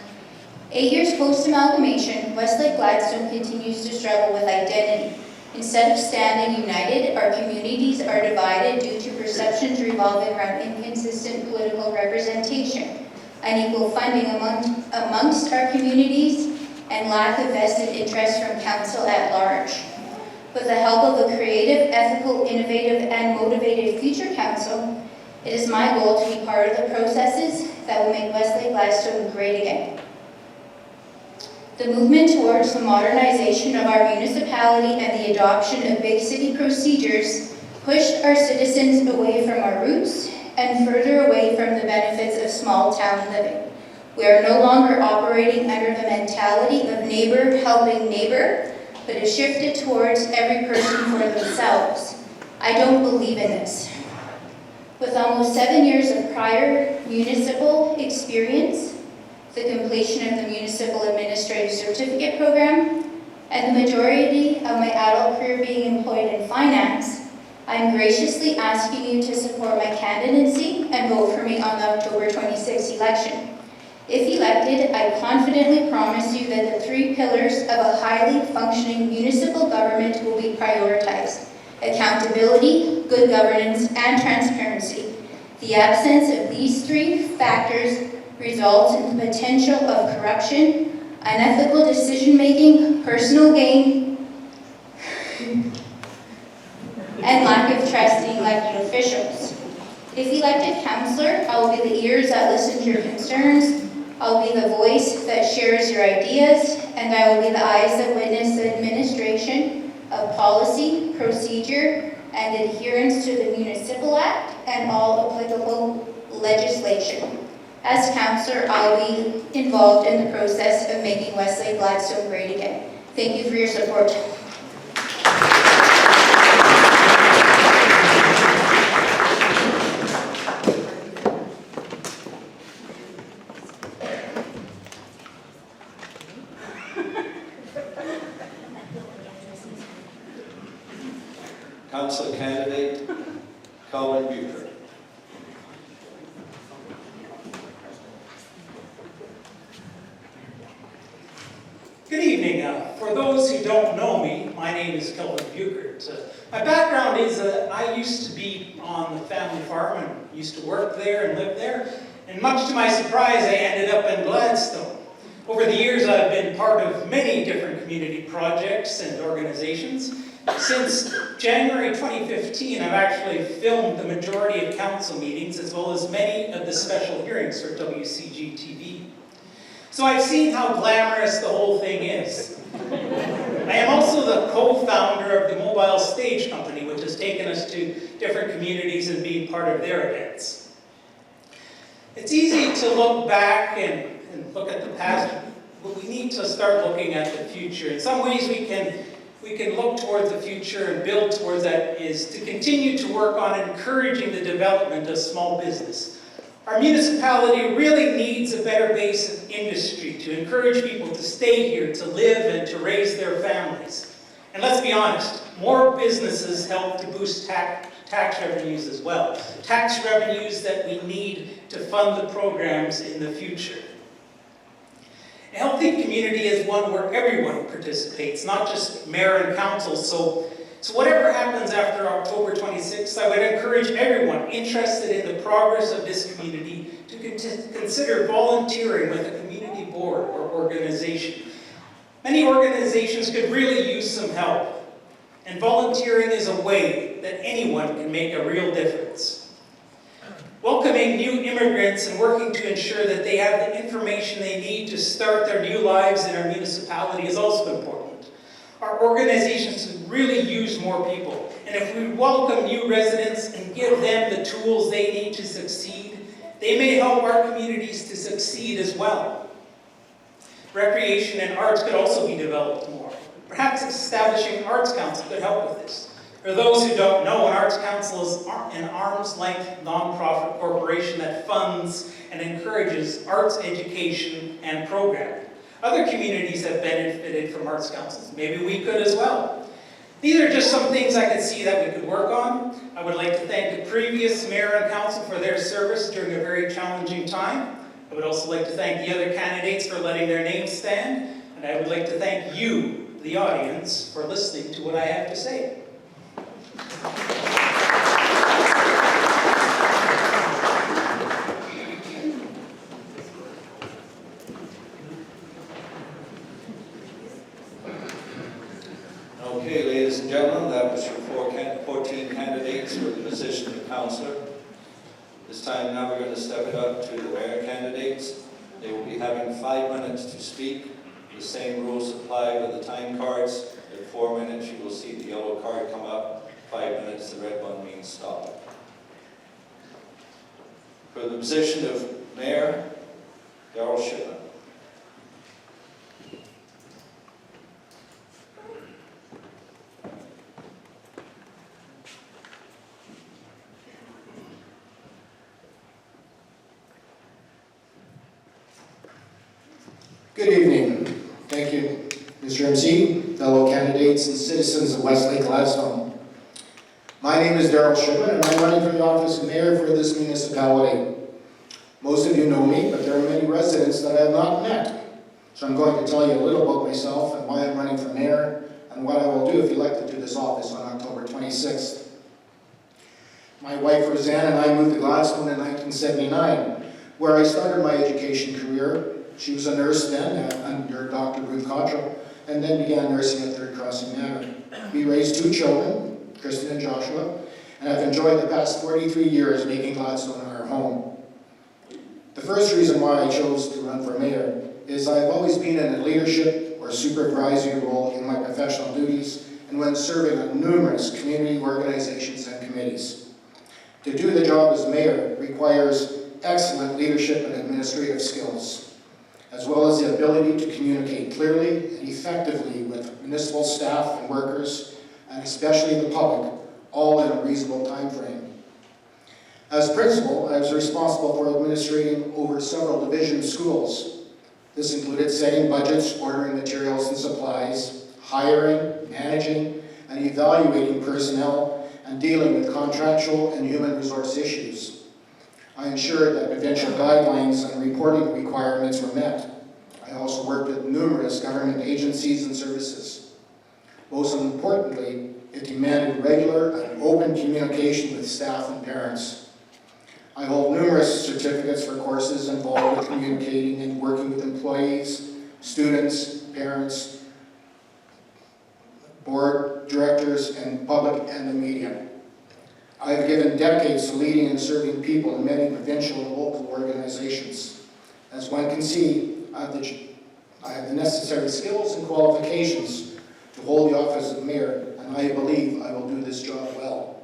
8 years post-amalgamation, Westlake-Gladstone continues to struggle with identity. Instead of standing united, our communities are divided due to perceptions revolving around inconsistent consistent political representation, unequal funding amongst our communities, and lack of vested interest from council at large. With the help of a creative, ethical, innovative, and motivated future council, it is my goal to be part of the processes that will make Westlake-Gladstone great again. The movement towards the modernization of our municipality and the adoption of big city procedures pushed our citizens away from our roots and further away from the benefits of small town living. We are no longer operating under the mentality of neighbor helping neighbor, but have shifted towards every person for themselves. I don't believe in this. With almost 7 years of prior municipal experience, the completion of the Municipal Administrative Certificate Program, and the majority of my adult career being employed in finance, I am graciously asking you to support my candidacy and vote for me on the October 26th election. If elected, I confidently promise you that the 3 pillars of a highly functioning municipal government will be prioritized: accountability, good governance, and transparency. The absence of these 3 factors results in the potential of corruption, unethical decision-making, personal gain, and lack of trust in elected officials. If elected councillor, I will be the ears that listen to your concerns, I will be the voice that shares your ideas, and I will be the eyes that witness the administration of policy, procedure, and adherence to the Municipal Act and all applicable legislation. As councillor, I will be involved in the process of making Westlake-Gladstone great again. Thank you for your support. Council candidate Colin Bucher. Good evening. For those who don't know me, my name is Kelvin Buchert. My background is I used to be on the family farm and used to work there and live there. And much to my surprise, I ended up in Gladstone. Over the years, I've been part of many different community projects and organizations. Since January 2015, I've actually filmed the majority of council meetings as well as many of the special hearings for WCG TV. So I've seen how glamorous the whole thing is. I am also the co-founder of the Mobile Stage Company, which has taken us to different communities and being part of their events. It's easy to look back and look at the past, but we need to start looking at the future. In some ways we can look towards the future and build towards that is to continue to work on encouraging the development of small business. Our municipality really needs a better base of industry to encourage people to stay here, to live and to raise their families. And let's be honest, more businesses help to boost tax revenues as well. Tax revenues that we need to fund the programs in the future. A healthy community is one where everyone participates, not just mayor and council. So whatever happens after October 26th, I would encourage everyone interested in the progress of this community to consider volunteering with a community board or organization. Many organizations could really use some help, and volunteering is a way that anyone can make a real difference. Welcoming new immigrants and working to ensure that they have the information they need to start their new lives in our municipality is also important. Our organizations could really use more people, and if we welcome new residents and give them the tools they need to succeed, they may help our communities to succeed as well. Recreation and arts could also be developed more. Perhaps establishing an arts council could help with this. For those who don't know, an arts council is an arm's-length nonprofit corporation that funds and encourages arts education and programming. Other communities have benefited from arts councils. Maybe we could as well. These are just some things I could see that we could work on. I would like to thank the previous mayor and council for their service during a very challenging time. I would also like to thank the other candidates for letting their names stand. And I would like to thank you, the audience, for listening to what I have to say. Ladies and gentlemen, that was your 14 candidates for the position of councillor. This time now we're going to step it up to the mayor candidates. They will be having 5 minutes to speak. The same rules apply with the time cards. At 4 minutes you will see the yellow card come up. 5 minutes, the red one means stop. For the position of mayor, Darrell Shipman. Good evening. Thank you, Mr. MC, fellow candidates and citizens of Westlake-Gladstone. My name is Darrell Shipman, and I'm running for the office of mayor for this municipality. Most of you know me, but there are many residents that I have not met. So I'm going to tell you a little about myself and why I'm running for mayor and what I will do if elected to this office on October 26th. My wife Roseanne and I moved to Gladstone in 1979, where I started my education career. She was a nurse then, under Dr. Ruth Cottrell, and then began nursing at Third Crossing Manor. We raised 2 children, Kristen and Joshua, and I've enjoyed the past 43 years making Gladstone our home. The first reason why I chose to run for mayor is I've always been in a leadership or supervisory role in my professional duties and when serving on numerous community organizations and committees. To do the job as mayor requires excellent leadership and administrative skills, as well as the ability to communicate clearly and effectively with municipal staff and workers, and especially the public, all in a reasonable time frame. As principal, I was responsible for administrating over several division schools. This included setting budgets, ordering materials and supplies, hiring, managing, and evaluating personnel, and dealing with contractual and human resource issues. I ensured that provincial guidelines and reporting requirements were met. I also worked with numerous government agencies and services. Most importantly, it demanded regular and open communication with staff and parents. I hold numerous certificates for courses involved with communicating and working with employees, students, parents, board directors, and public and the media. I have given decades to leading and serving people in many provincial and local organizations. As one can see, I have the necessary skills and qualifications to hold the office of mayor, and I believe I will do this job well.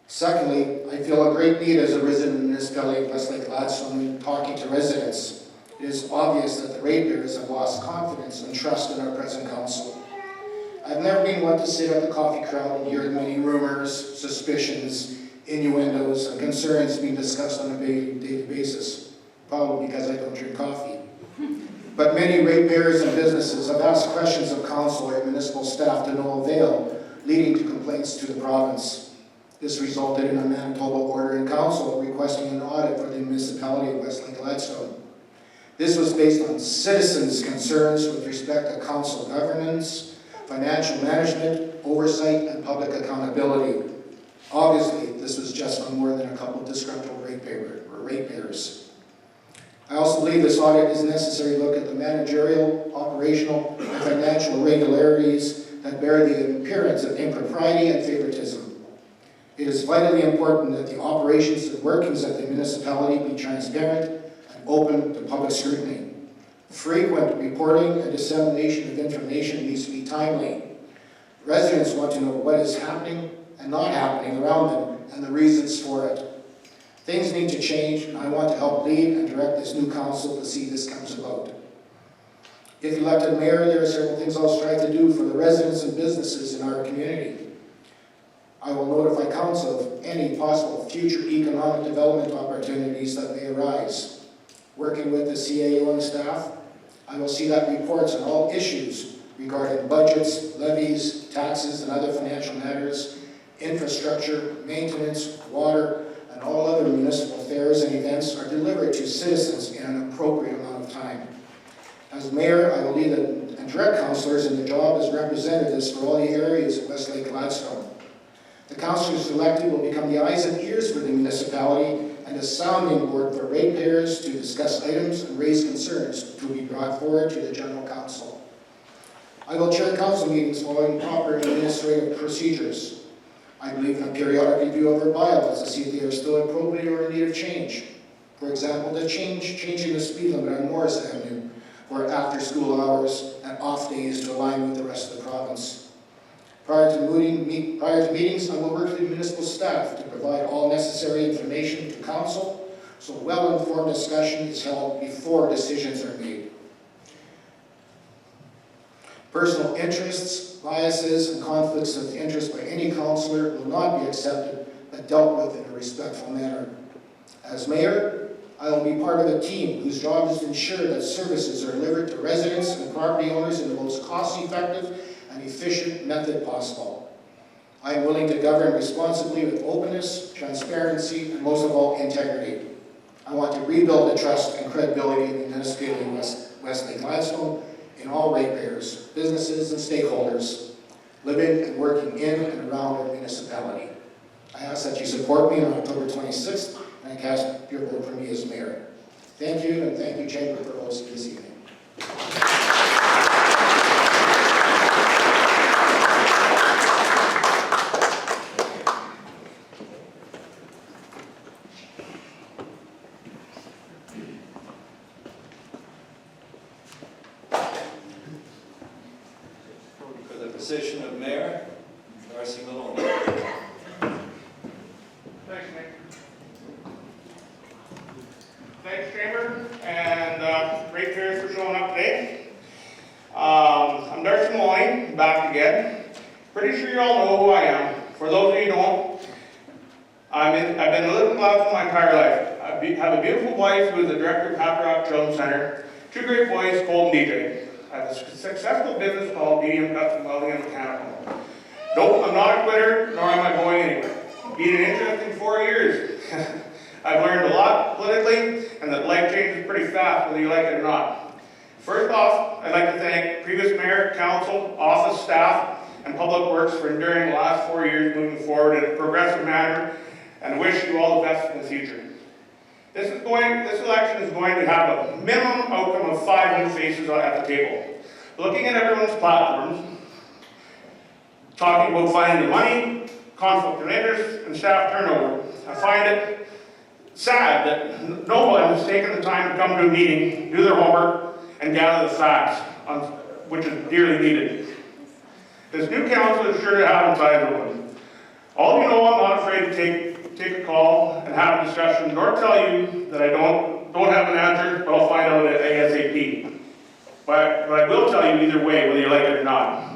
Secondly, I feel a great need as a resident of the municipality of Westlake-Gladstone in talking to residents. It is obvious that the ratepayers have lost confidence and trust in our present council. I've never been one to sit at the coffee crowd and hear the many rumors, suspicions, innuendos, and concerns being discussed on a daily basis, probably because I don't drink coffee. But many ratepayers and businesses have asked questions of council or municipal staff to no avail, leading to complaints to the province. This resulted in a Manitoba order in council requesting an audit for the municipality of Westlake-Gladstone. This was based on citizens' concerns with respect to council governance, financial management, oversight, and public accountability. Obviously, this was just on more than a couple of disgruntled ratepayers. I also believe this audit is necessary to look at the managerial, operational, and financial irregularities that bear the appearance of impropriety and favoritism. It is vitally important that the operations and workings of the municipality be transparent and open to public scrutiny. Frequent reporting and dissemination of information needs to be timely. Residents want to know what is happening and not happening around them and the reasons for it. Things need to change, and I want to help lead and direct this new council to see this comes about. If elected mayor, there are several things I'll strive to do for the residents and businesses in our community. I will notify council of any possible future economic development opportunities that may arise. Working with the CAO and staff, I will see that reports on all issues regarding budgets, levies, taxes, and other financial matters, infrastructure, maintenance, water, and all other municipal affairs and events are delivered to citizens in an appropriate amount of time. As mayor, I will lead and direct councillors in the job as representatives for all the areas of Westlake-Gladstone. The councillors elected will become the eyes and ears for the municipality and a sounding board for ratepayers to discuss items and raise concerns to be brought forward to the general council. I will chair council meetings following proper administrative procedures. I believe in a periodic review of our bylaws to see if they are still appropriate or in need of change. For example, changing the speed limit on Morris Avenue for after school hours and off days to align with the rest of the province. Prior to meetings, I will work with the municipal staff to provide all necessary information to council, so well-informed discussion is held before decisions are made. Personal interests, biases, and conflicts of interest by any councillor will not be accepted but dealt with in a respectful manner. As mayor, I will be part of a team whose job is to ensure that services are delivered to residents and property owners in the most cost-effective and efficient method possible. I am willing to govern responsibly with openness, transparency, and most of all, integrity. I want to rebuild the trust and credibility in the municipality of Westlake-Gladstone in all ratepayers, businesses, and stakeholders living and working in and around our municipality. I ask that you support me on October 26th and cast your vote for me as mayor. Thank you, and thank you, Chamber, for hosting this evening. For the position of mayor, Darcy Maloney. Thanks, Nick. Thanks, Chamber, and ratepayers for showing up today. I'm Darcy Maloney, back again. Pretty sure you all know who I am. For those of you who don't, I've been living in Gladstone my entire life. I have a beautiful wife who is the director of Happy Rock Children's Center, two great boys, Colt and DJ. I have a successful business called BDM Custom Welding and Mechanical. Nope, I'm not a quitter, nor am I going anywhere. Been an interesting 4 years. I've learned a lot politically, and that life changes pretty fast, whether you like it or not. First off, I'd like to thank previous mayor, council, office staff, and public works for enduring the last 4 years moving forward in a progressive manner, and wish you all the best in the future. This election is going to have a minimum outcome of 5 new faces at the table. Looking at everyone's platforms, talking about finding the money, conflict of interest, and staff turnover, I find it sad that no one has taken the time to come to a meeting, do their homework, and gather the facts, which is dearly needed. This new council is sure to have inside the one. All of you know I'm not afraid to take a call and have a discussion, nor tell you that I don't have an answer, but I'll find out at ASAP. But I will tell you either way, whether you like it or not.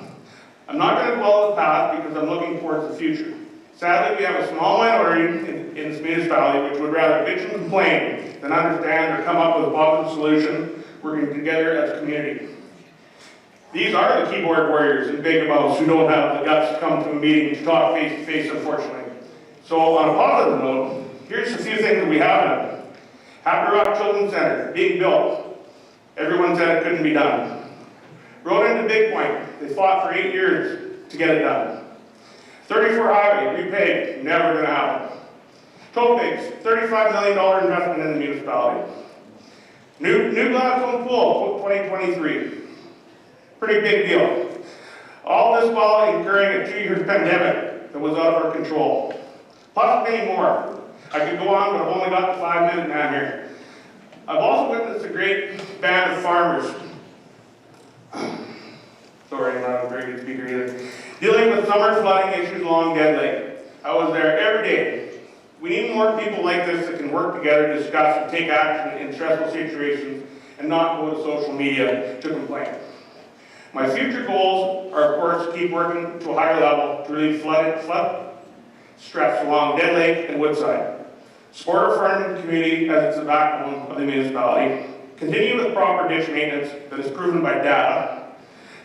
I'm not going to dwell on the past because I'm looking towards the future. Sadly, we have a small minority in this municipality which would rather bitch and complain than understand or come up with a positive solution, working together as a community. These are the keyboard warriors and big mouths who don't have the guts to come to a meeting to talk face to face, unfortunately. So on a positive note, here's a few things that we have done. Happy Rock Children's Center, being built. Everyone said it couldn't be done. Road into Big Point, they fought for 8 years to get it done. 34 highway, repaved, never gonna happen. Toll pigs, $35 million investment in the municipality. New Gladstone pool, 2023. Pretty big deal. All this while incurring a 2-year pandemic that was out of our control. Plus many more. I could go on, but I've only got the 5-minute man here. I've also witnessed a great band of farmers. Sorry, I'm not a very good speaker either. Dealing with summer flooding issues along Dead Lake. I was there every day. We need more people like this that can work together, discuss, and take action in stressful situations, and not go to social media to complain. My future goals are, of course, to keep working to a higher level to relieve flood stress along Dead Lake and Woodside. Support our farming community as it's the backbone of the municipality. Continue with proper ditch maintenance that is proven by data.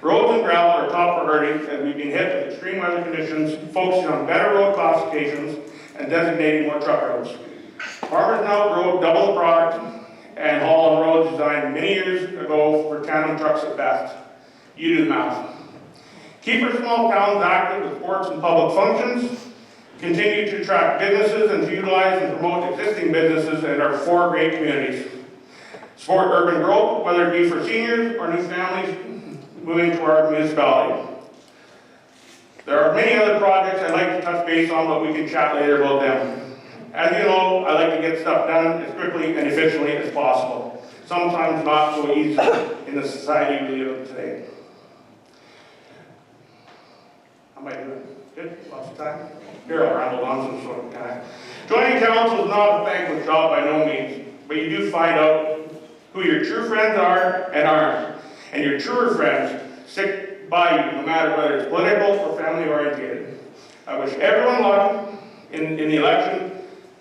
Roads and gravel are a top priority as we've been hit with extreme weather conditions, focusing on better road classifications and designating more truck roads. Farmers now grow double the product and haul on roads designed many years ago for tandem trucks at best. You do the math. Keep our small towns active with sports and public functions. Continue to attract businesses and to utilize and promote existing businesses in our 4 great communities. Support urban growth, whether it be for seniors or new families moving to our municipality. There are many other projects I'd like to touch base on, but we can chat later about them. As you know, I like to get stuff done as quickly and efficiently as possible. Sometimes not so easy in the society we live in today. How am I doing? Good? Lots of time? Here, I'll ramble on some sort of guy. Joining council is not a thankless job by no means, but you do find out who your true friends are and aren't. And your truer friends stick by you no matter whether it's political or family oriented. I wish everyone luck in the election,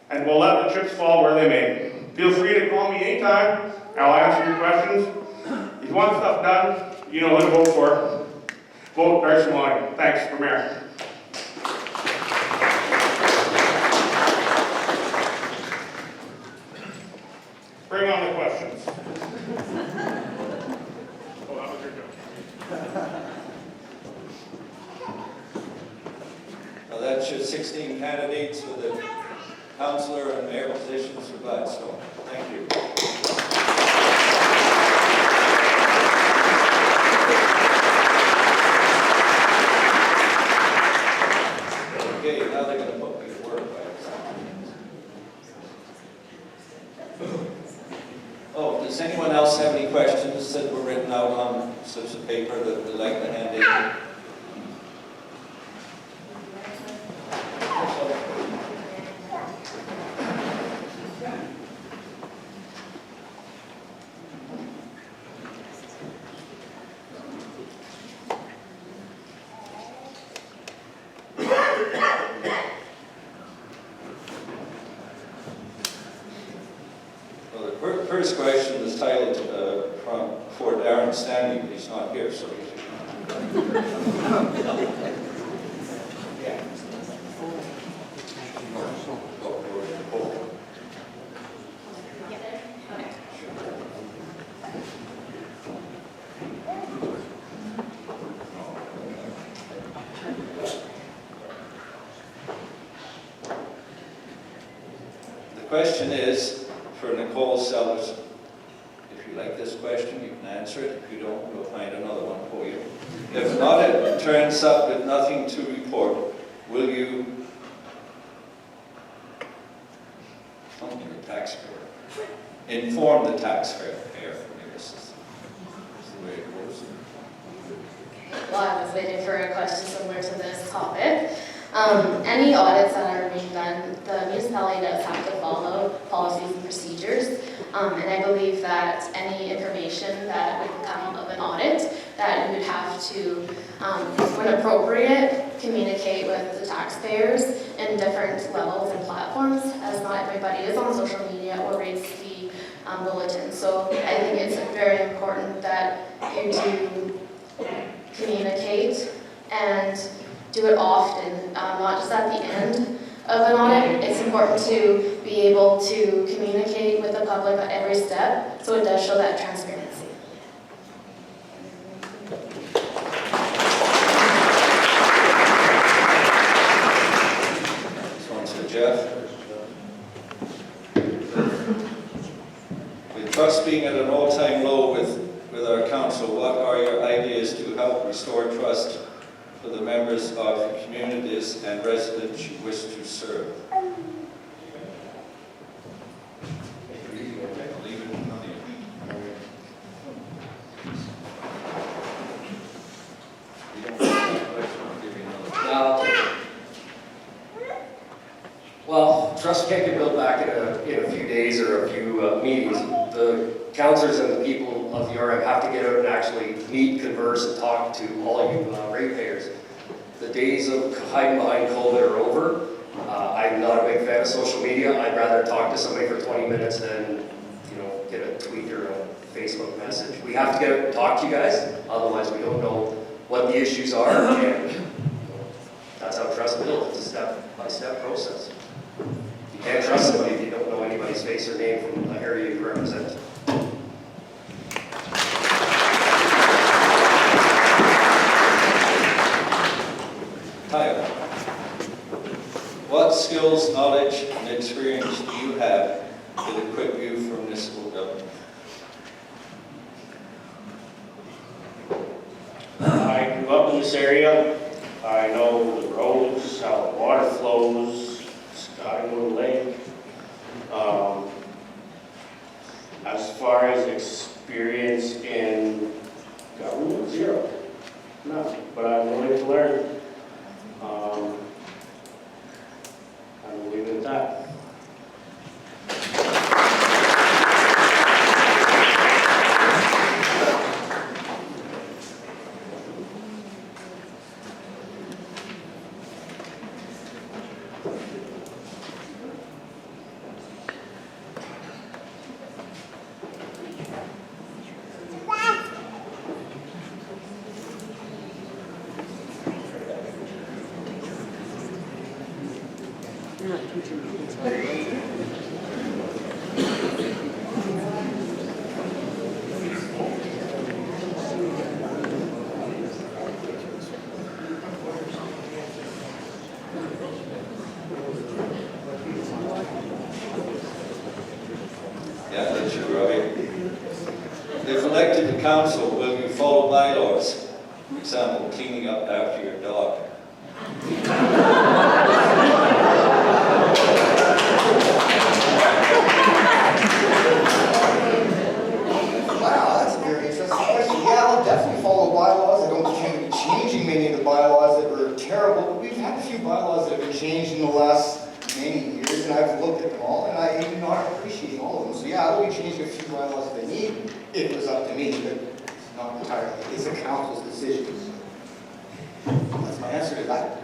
and we'll let the chips fall where they may. Feel free to call me anytime. I'll answer your questions. If you want stuff done, you know who to vote for. Vote Darcy Maloney. Thanks for mayor. Bring on the questions. Oh, that was your joke. Now that's your 16 candidates for the councillor and mayor positions for Gladstone. Thank you. Okay, now they're going to put me to work. Oh, does anyone else have any questions that were written out on slips of paper that they'd like to hand in? First question is titled for Darren Stanley, but he's not here, so the question is for Nicole Sellers. If you like this question, you can answer it. If you don't, we'll find another one for you. If not, it turns up with nothing to report. Will you inform the taxpayer? This is the way it goes. Well, I was waiting for a question similar to this topic. Any audits that are being done, the municipality does have to follow policies and procedures. And I believe that any information that would come of an audit, that you would have to, when appropriate, communicate with the taxpayers in different levels and platforms, as not everybody is on social media or reads the bulletin. So I think it's very important that you do communicate and do it often, not just at the end of an audit. It's important to be able to communicate with the public at every step, so it does show that transparency. This one's for Jeff. With trust being at an all-time low with our council, what are your ideas to help restore trust for the members of communities and residents you wish to serve? Well, trust can't get built back in a few days or a few meetings. The councillors and the people of the RM have to get out and actually meet, converse, and talk to all you ratepayers. The days of hiding behind COVID are over. I'm not a big fan of social media. I'd rather talk to somebody for 20 minutes than, get a tweet or a Facebook message. We have to get out and talk to you guys, otherwise we don't know what the issues are, and that's how trust builds. It's a step-by-step process. You can't trust somebody if you don't know anybody's face or name from the area you represent. Tyler, what skills, knowledge, and experience do you have that equip you for municipal government? from this area. I know the roads, how the water flows, I know the lake. As far as experience in government, zero. None, but I'm willing to learn. I will leave it at that. Yeah, that's you, Robbie. If elected to council, will you follow bylaws? For example, cleaning up after your dog. Wow, that's a very interesting question. Yeah, I'll definitely follow bylaws. I don't think we'll be changing many of the bylaws that were terrible, but we've had a few bylaws that have been changed in the last many years, and I've looked at them all, and I do not appreciate all of them. So yeah, I'll be changing a few bylaws if they need. It was up to me, but it's not entirely. It's the council's decision. That's my answer to that.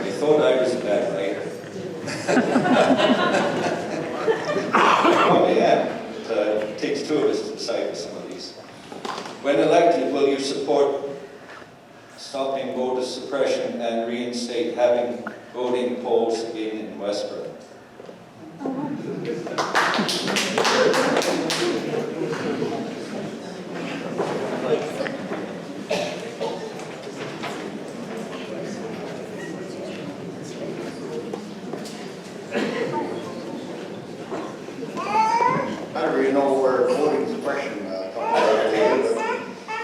I thought I was a bad writer. Probably am. It takes two of us to decide some of these. When elected, will you support stopping voter suppression and reinstate having voting polls again in Westboro? I don't really know where voting suppression comes from, but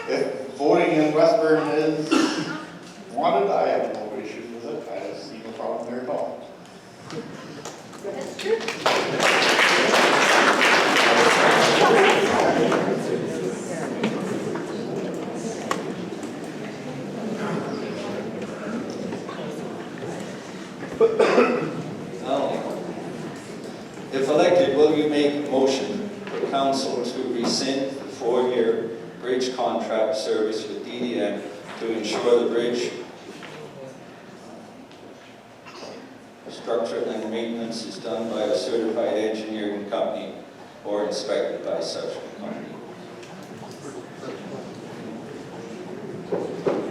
if voting in Westburn is wanted, I have no issues with it. I don't see no problem there at all. Now, if elected, will you make a motion for council to rescind the 4-year bridge contract service with DDM to ensure the bridge structure and maintenance is done by a certified engineering company or inspected by such a company?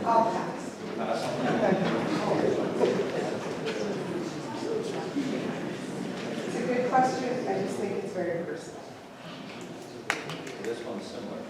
I'll pass. It's a good question, I just think it's very personal. This one's similar.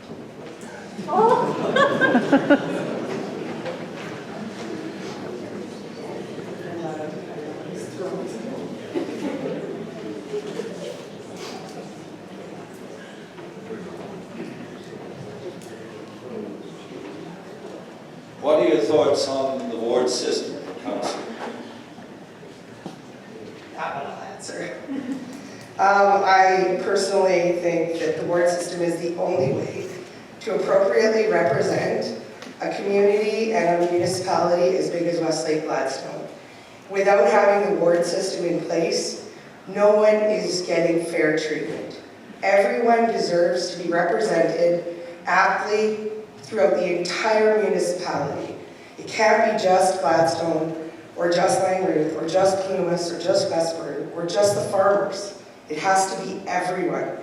What are your thoughts on the ward system, Council? That one I'll answer. I personally think that the ward system is the only way to appropriately represent a community and a municipality as big as Westlake-Gladstone. Without having the ward system in place, no one is getting fair treatment. Everyone deserves to be represented aptly throughout the entire municipality. It can't be just Gladstone, or just Langreth, or just Plumas, or just Westburn, or just the farmers. It has to be everyone.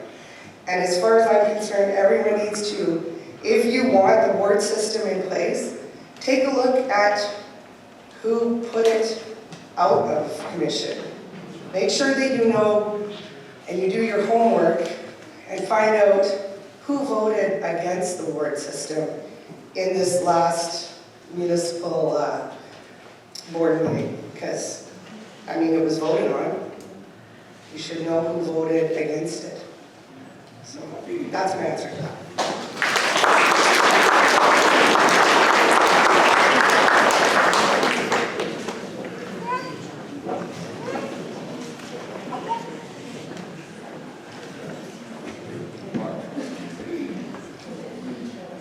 And as far as I'm concerned, everyone needs to, if you want the ward system in place, take a look at who put it out of commission. Make sure that you know and you do your homework and find out who voted against the ward system in this last municipal board meeting, because, I mean, it was voted on. You should know who voted against it. So that's my answer to that.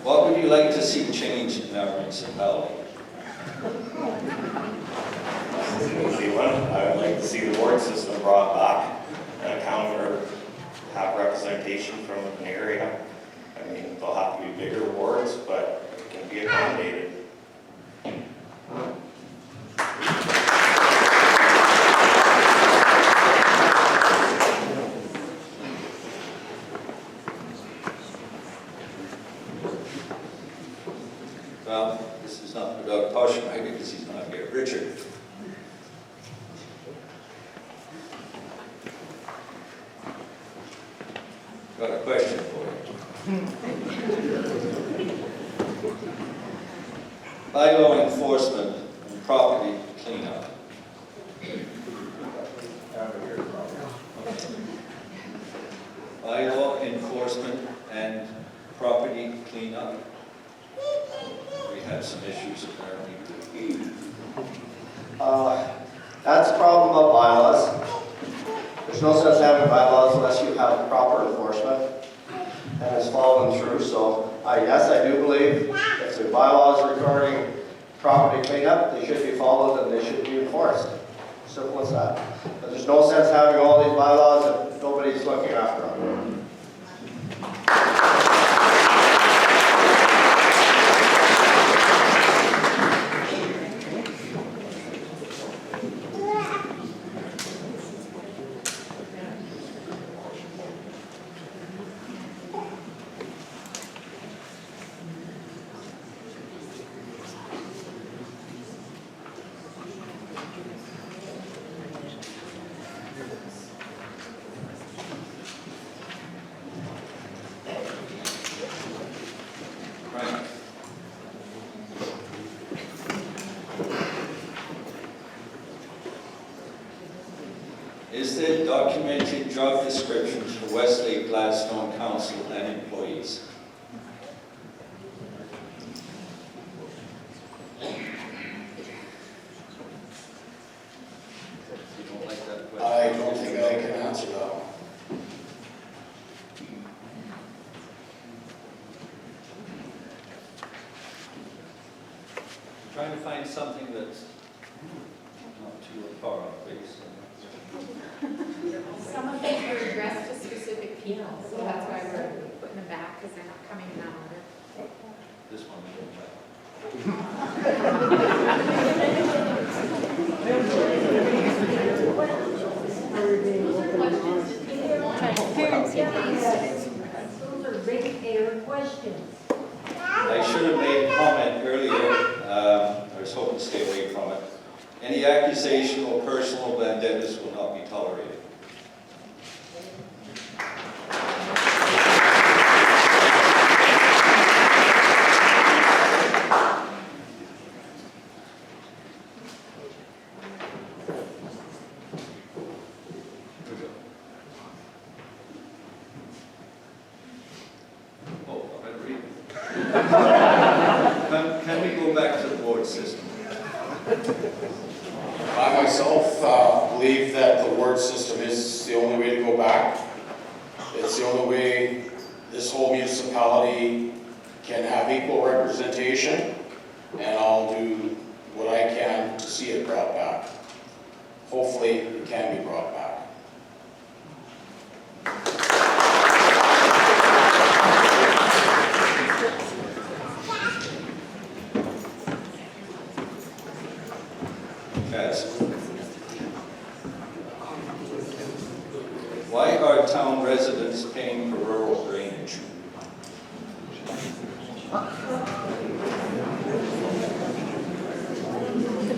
What would you like to see change in our municipality? This is an easy one. I would like to see the ward system brought back and a counter have representation from an area. I mean, they'll have to be bigger wards, but it can be accommodated. Well, this is not for Doug Poshmark because he's not here. Richard. Got a question for you. Bylaw enforcement and property cleanup. Bylaw enforcement and property cleanup. We had some issues apparently. That's the problem about bylaws. There's no sense having bylaws unless you have proper enforcement and it's following through. So yes, I do believe if the bylaws regarding property cleanup, they should be followed and they should be enforced. Simple as that. But there's no sense having all these bylaws if nobody's looking after them. Right. Is there documented job descriptions for Westlake-Gladstone Council and employees? You don't like that question? I don't think I can answer that one. Trying to find something that's not too far off base. Some of them are addressed to specific people, so that's why we're putting them back, because they're not coming in that order. This one we don't have. Those are ratepayer questions. I should have made a comment earlier. I was hoping to stay away from it. Any accusation or personal vendettas will not be tolerated. Oh, I better read. Can we go back to the board system? I myself believe that the ward system is the only way to go back. It's the only way this whole municipality can have equal representation, and I'll do what I can to see it brought back. Hopefully, it can be brought back. Why are town residents paying for rural drainage?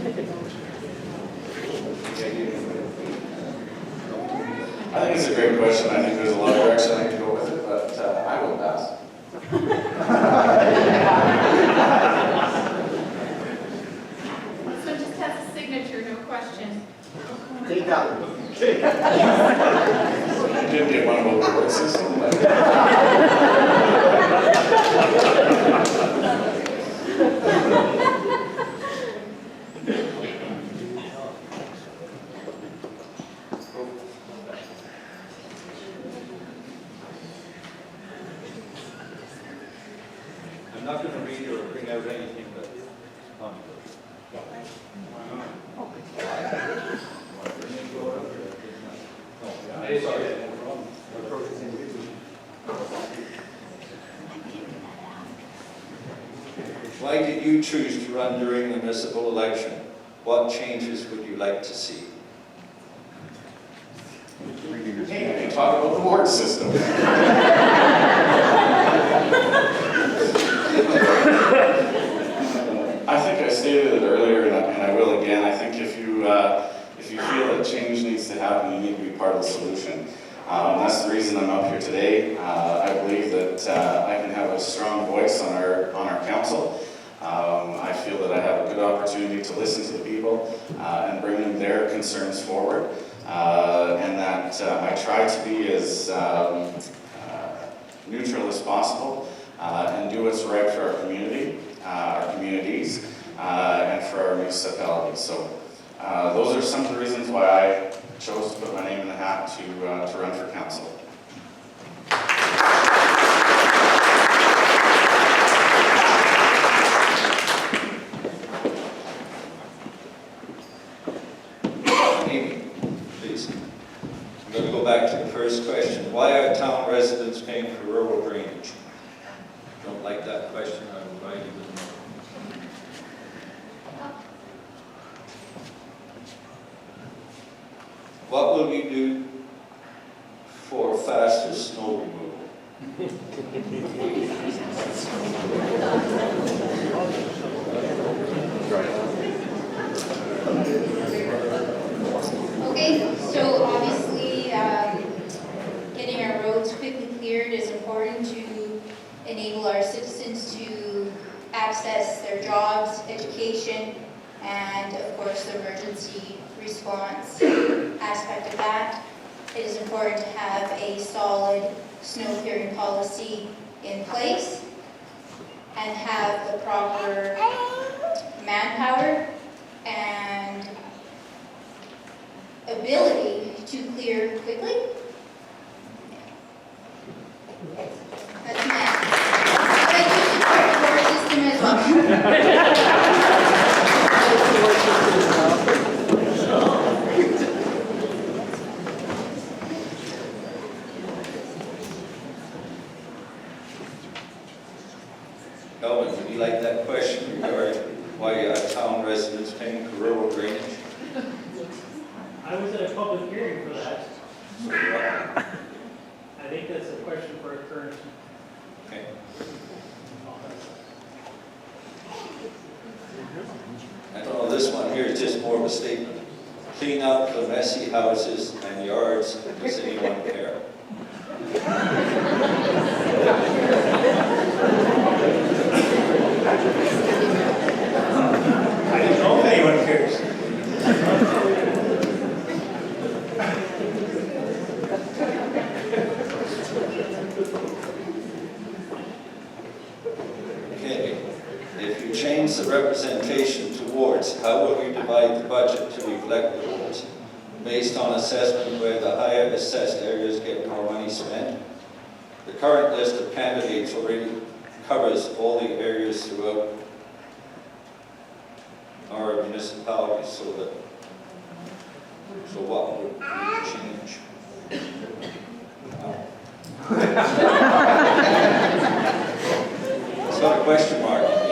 I think it's a great question. I think there's a lot of direction I can go with it, but I will pass. This one just has a signature, no question. Take that one. I did get one about the word system, but I'm not going to read or bring out anything but controversial. Why did you choose to run during the municipal election? What changes would you like to see? hey, I can talk about the ward system. I think I stated it earlier, and I will again. I think if you feel that change needs to happen, you need to be part of the solution. That's the reason I'm up here today. I believe that I can have a strong voice on our council. I feel that I have a good opportunity to listen to the people and bring them their concerns forward, and that I try to be as neutral as possible and do what's right for our community, our communities, and for our municipalities. So those are some of the reasons why I chose to put my name in the hat to run for council. Amy, please. I'm going to go back to the first question. Why are town residents paying for rural drainage? Don't like that question, I will write you with no. What will you do for faster snow removal? Okay, so obviously, getting our roads quickly cleared is important to enable our citizens to access their jobs, education, and of course the emergency response aspect of that. It is important to have a solid snow clearing policy in place and have the proper manpower and ability to clear quickly. That's my. But I do support the board system as well. Elvin, would you like that question regarding why town residents paying for rural drainage? I was at a public hearing for that. I think that's a question for a current. Okay. I don't know, this one here is just more of a statement. Clean up the messy houses and yards. Does anyone care? I don't know if anyone cares. Okay. If you change the representation to wards, how will you divide the budget to reflect the wards? Based on assessment where the higher assessed areas get more money spent? The current list of candidates already covers all the areas throughout our municipalities, so what would you change? It's got a question mark at the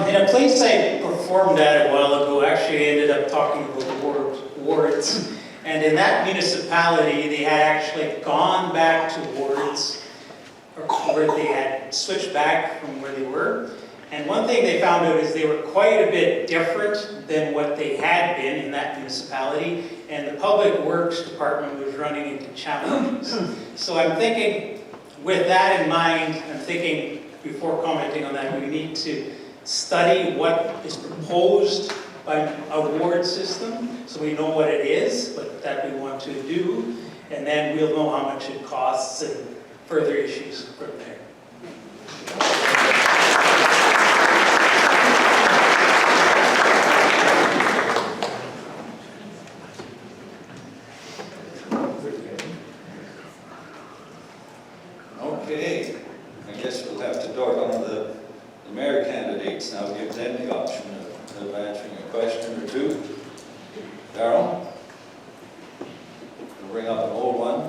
In a place I performed at a while ago, actually I ended up talking about the wards. And in that municipality, they had actually gone back to wards where they had switched back from where they were. And one thing they found out is they were quite a bit different than what they had been in that municipality, and the Public Works Department was running into challenges. So I'm thinking, with that in mind, I'm thinking, before commenting on that, we need to study what is proposed by award system, so we know what it is, what that we want to do, and then we'll know how much it costs and further issues from there. Okay, I guess we'll have to door on the mayor candidates now, give them the option of answering a question or two. Darryl? We'll bring up an old one.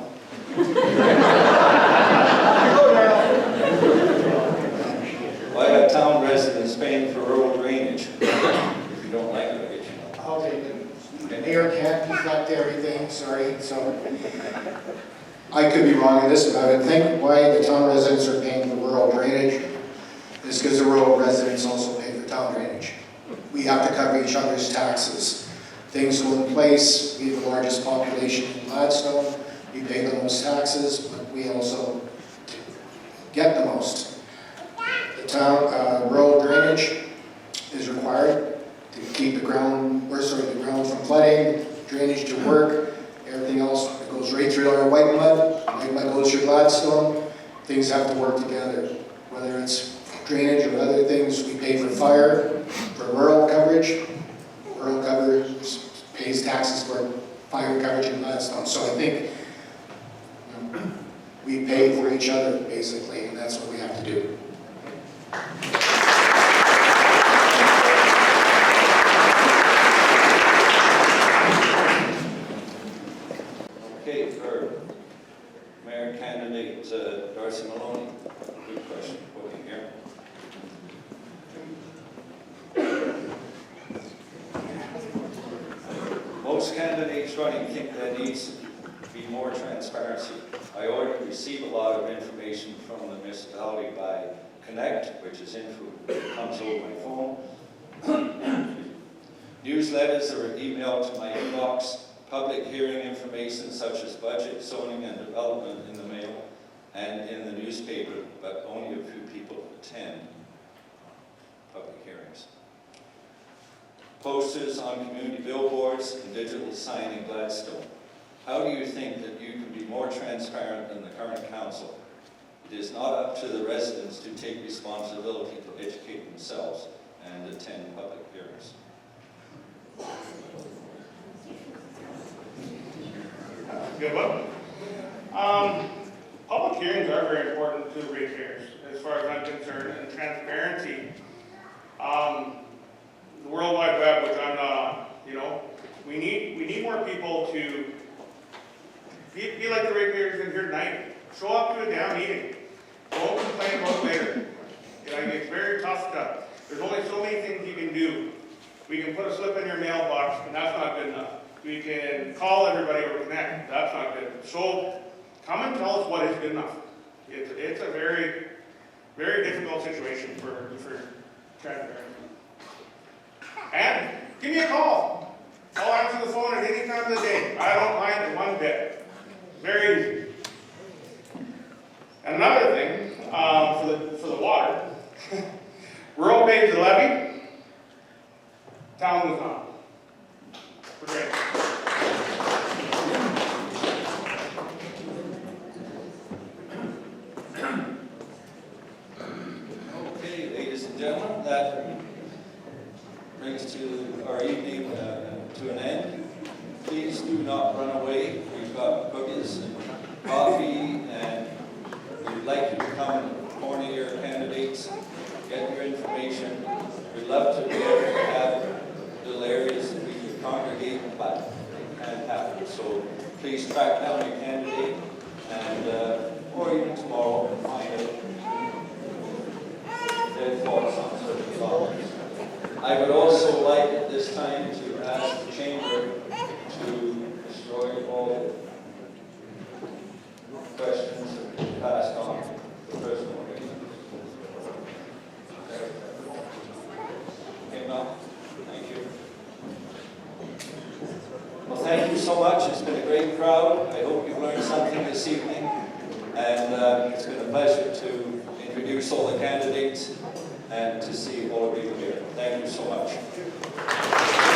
Why are town residents paying for rural drainage? If you don't like it, I'll get you know. Okay, the mayor can't reflect everything, sorry, so. I could be wrong in this, but I would think why the town residents are paying for rural drainage is because the rural residents also pay for town drainage. We have to cover each other's taxes. Things go in place, we have the largest population in Gladstone, we pay the most taxes, but we also get the most. The town, rural drainage is required to keep the ground from flooding, drainage to work, everything else that goes right through our white mud goes through Gladstone. Things have to work together, whether it's drainage or other things. We pay for fire, for rural coverage. Rural coverage pays taxes for fire coverage in Gladstone. So I think we pay for each other, basically, and that's what we have to do. Okay, for mayor candidate Darcy Maloney. Good question, putting here. Most candidates running think there needs to be more transparency. I already receive a lot of information from the municipality by Connect, which is info that comes over my phone. Newsletters are emailed to my inbox. Public hearing information such as budget, zoning, and development in the mail and in the newspaper, but only a few people attend public hearings. Posters on community billboards and digital sign in Gladstone. How do you think that you can be more transparent than the current council? It is not up to the residents to take responsibility to educate themselves and attend public hearings. Good one. Public hearings are very important to ratepayers, as far as I'm concerned, and transparency. The World Wide Web, which I'm not on, we need more people to be like the ratepayers in here tonight. Show up to a damn meeting. Don't complain about it later. It's very tough stuff. There's only so many things you can do. We can put a slip in your mailbox, and that's not good enough. We can call everybody or connect. That's not good. So come and tell us what is good enough. It's a very, very difficult situation for transparency. And give me a call. I'll answer the phone at any time of the day. I don't mind it one bit. Very easy. And another thing, for the water, rural pays the levy, town does not. For drainage. Okay, ladies and gentlemen, that brings to our evening to an end. Please do not run away. We've got cookies and coffee, and we'd like you to come and corner your candidates, get your information. We'd love to be able to have little areas that we can congregate, but it can't happen. So please track down your candidate, and or even tomorrow, and find out their thoughts on certain topics. I would also like at this time to ask the chamber to destroy all questions that were passed on. thank you so much. It's been a great crowd. I hope you've learned something this evening. And it's been a pleasure to introduce all the candidates and to see all of you here. Thank you so much.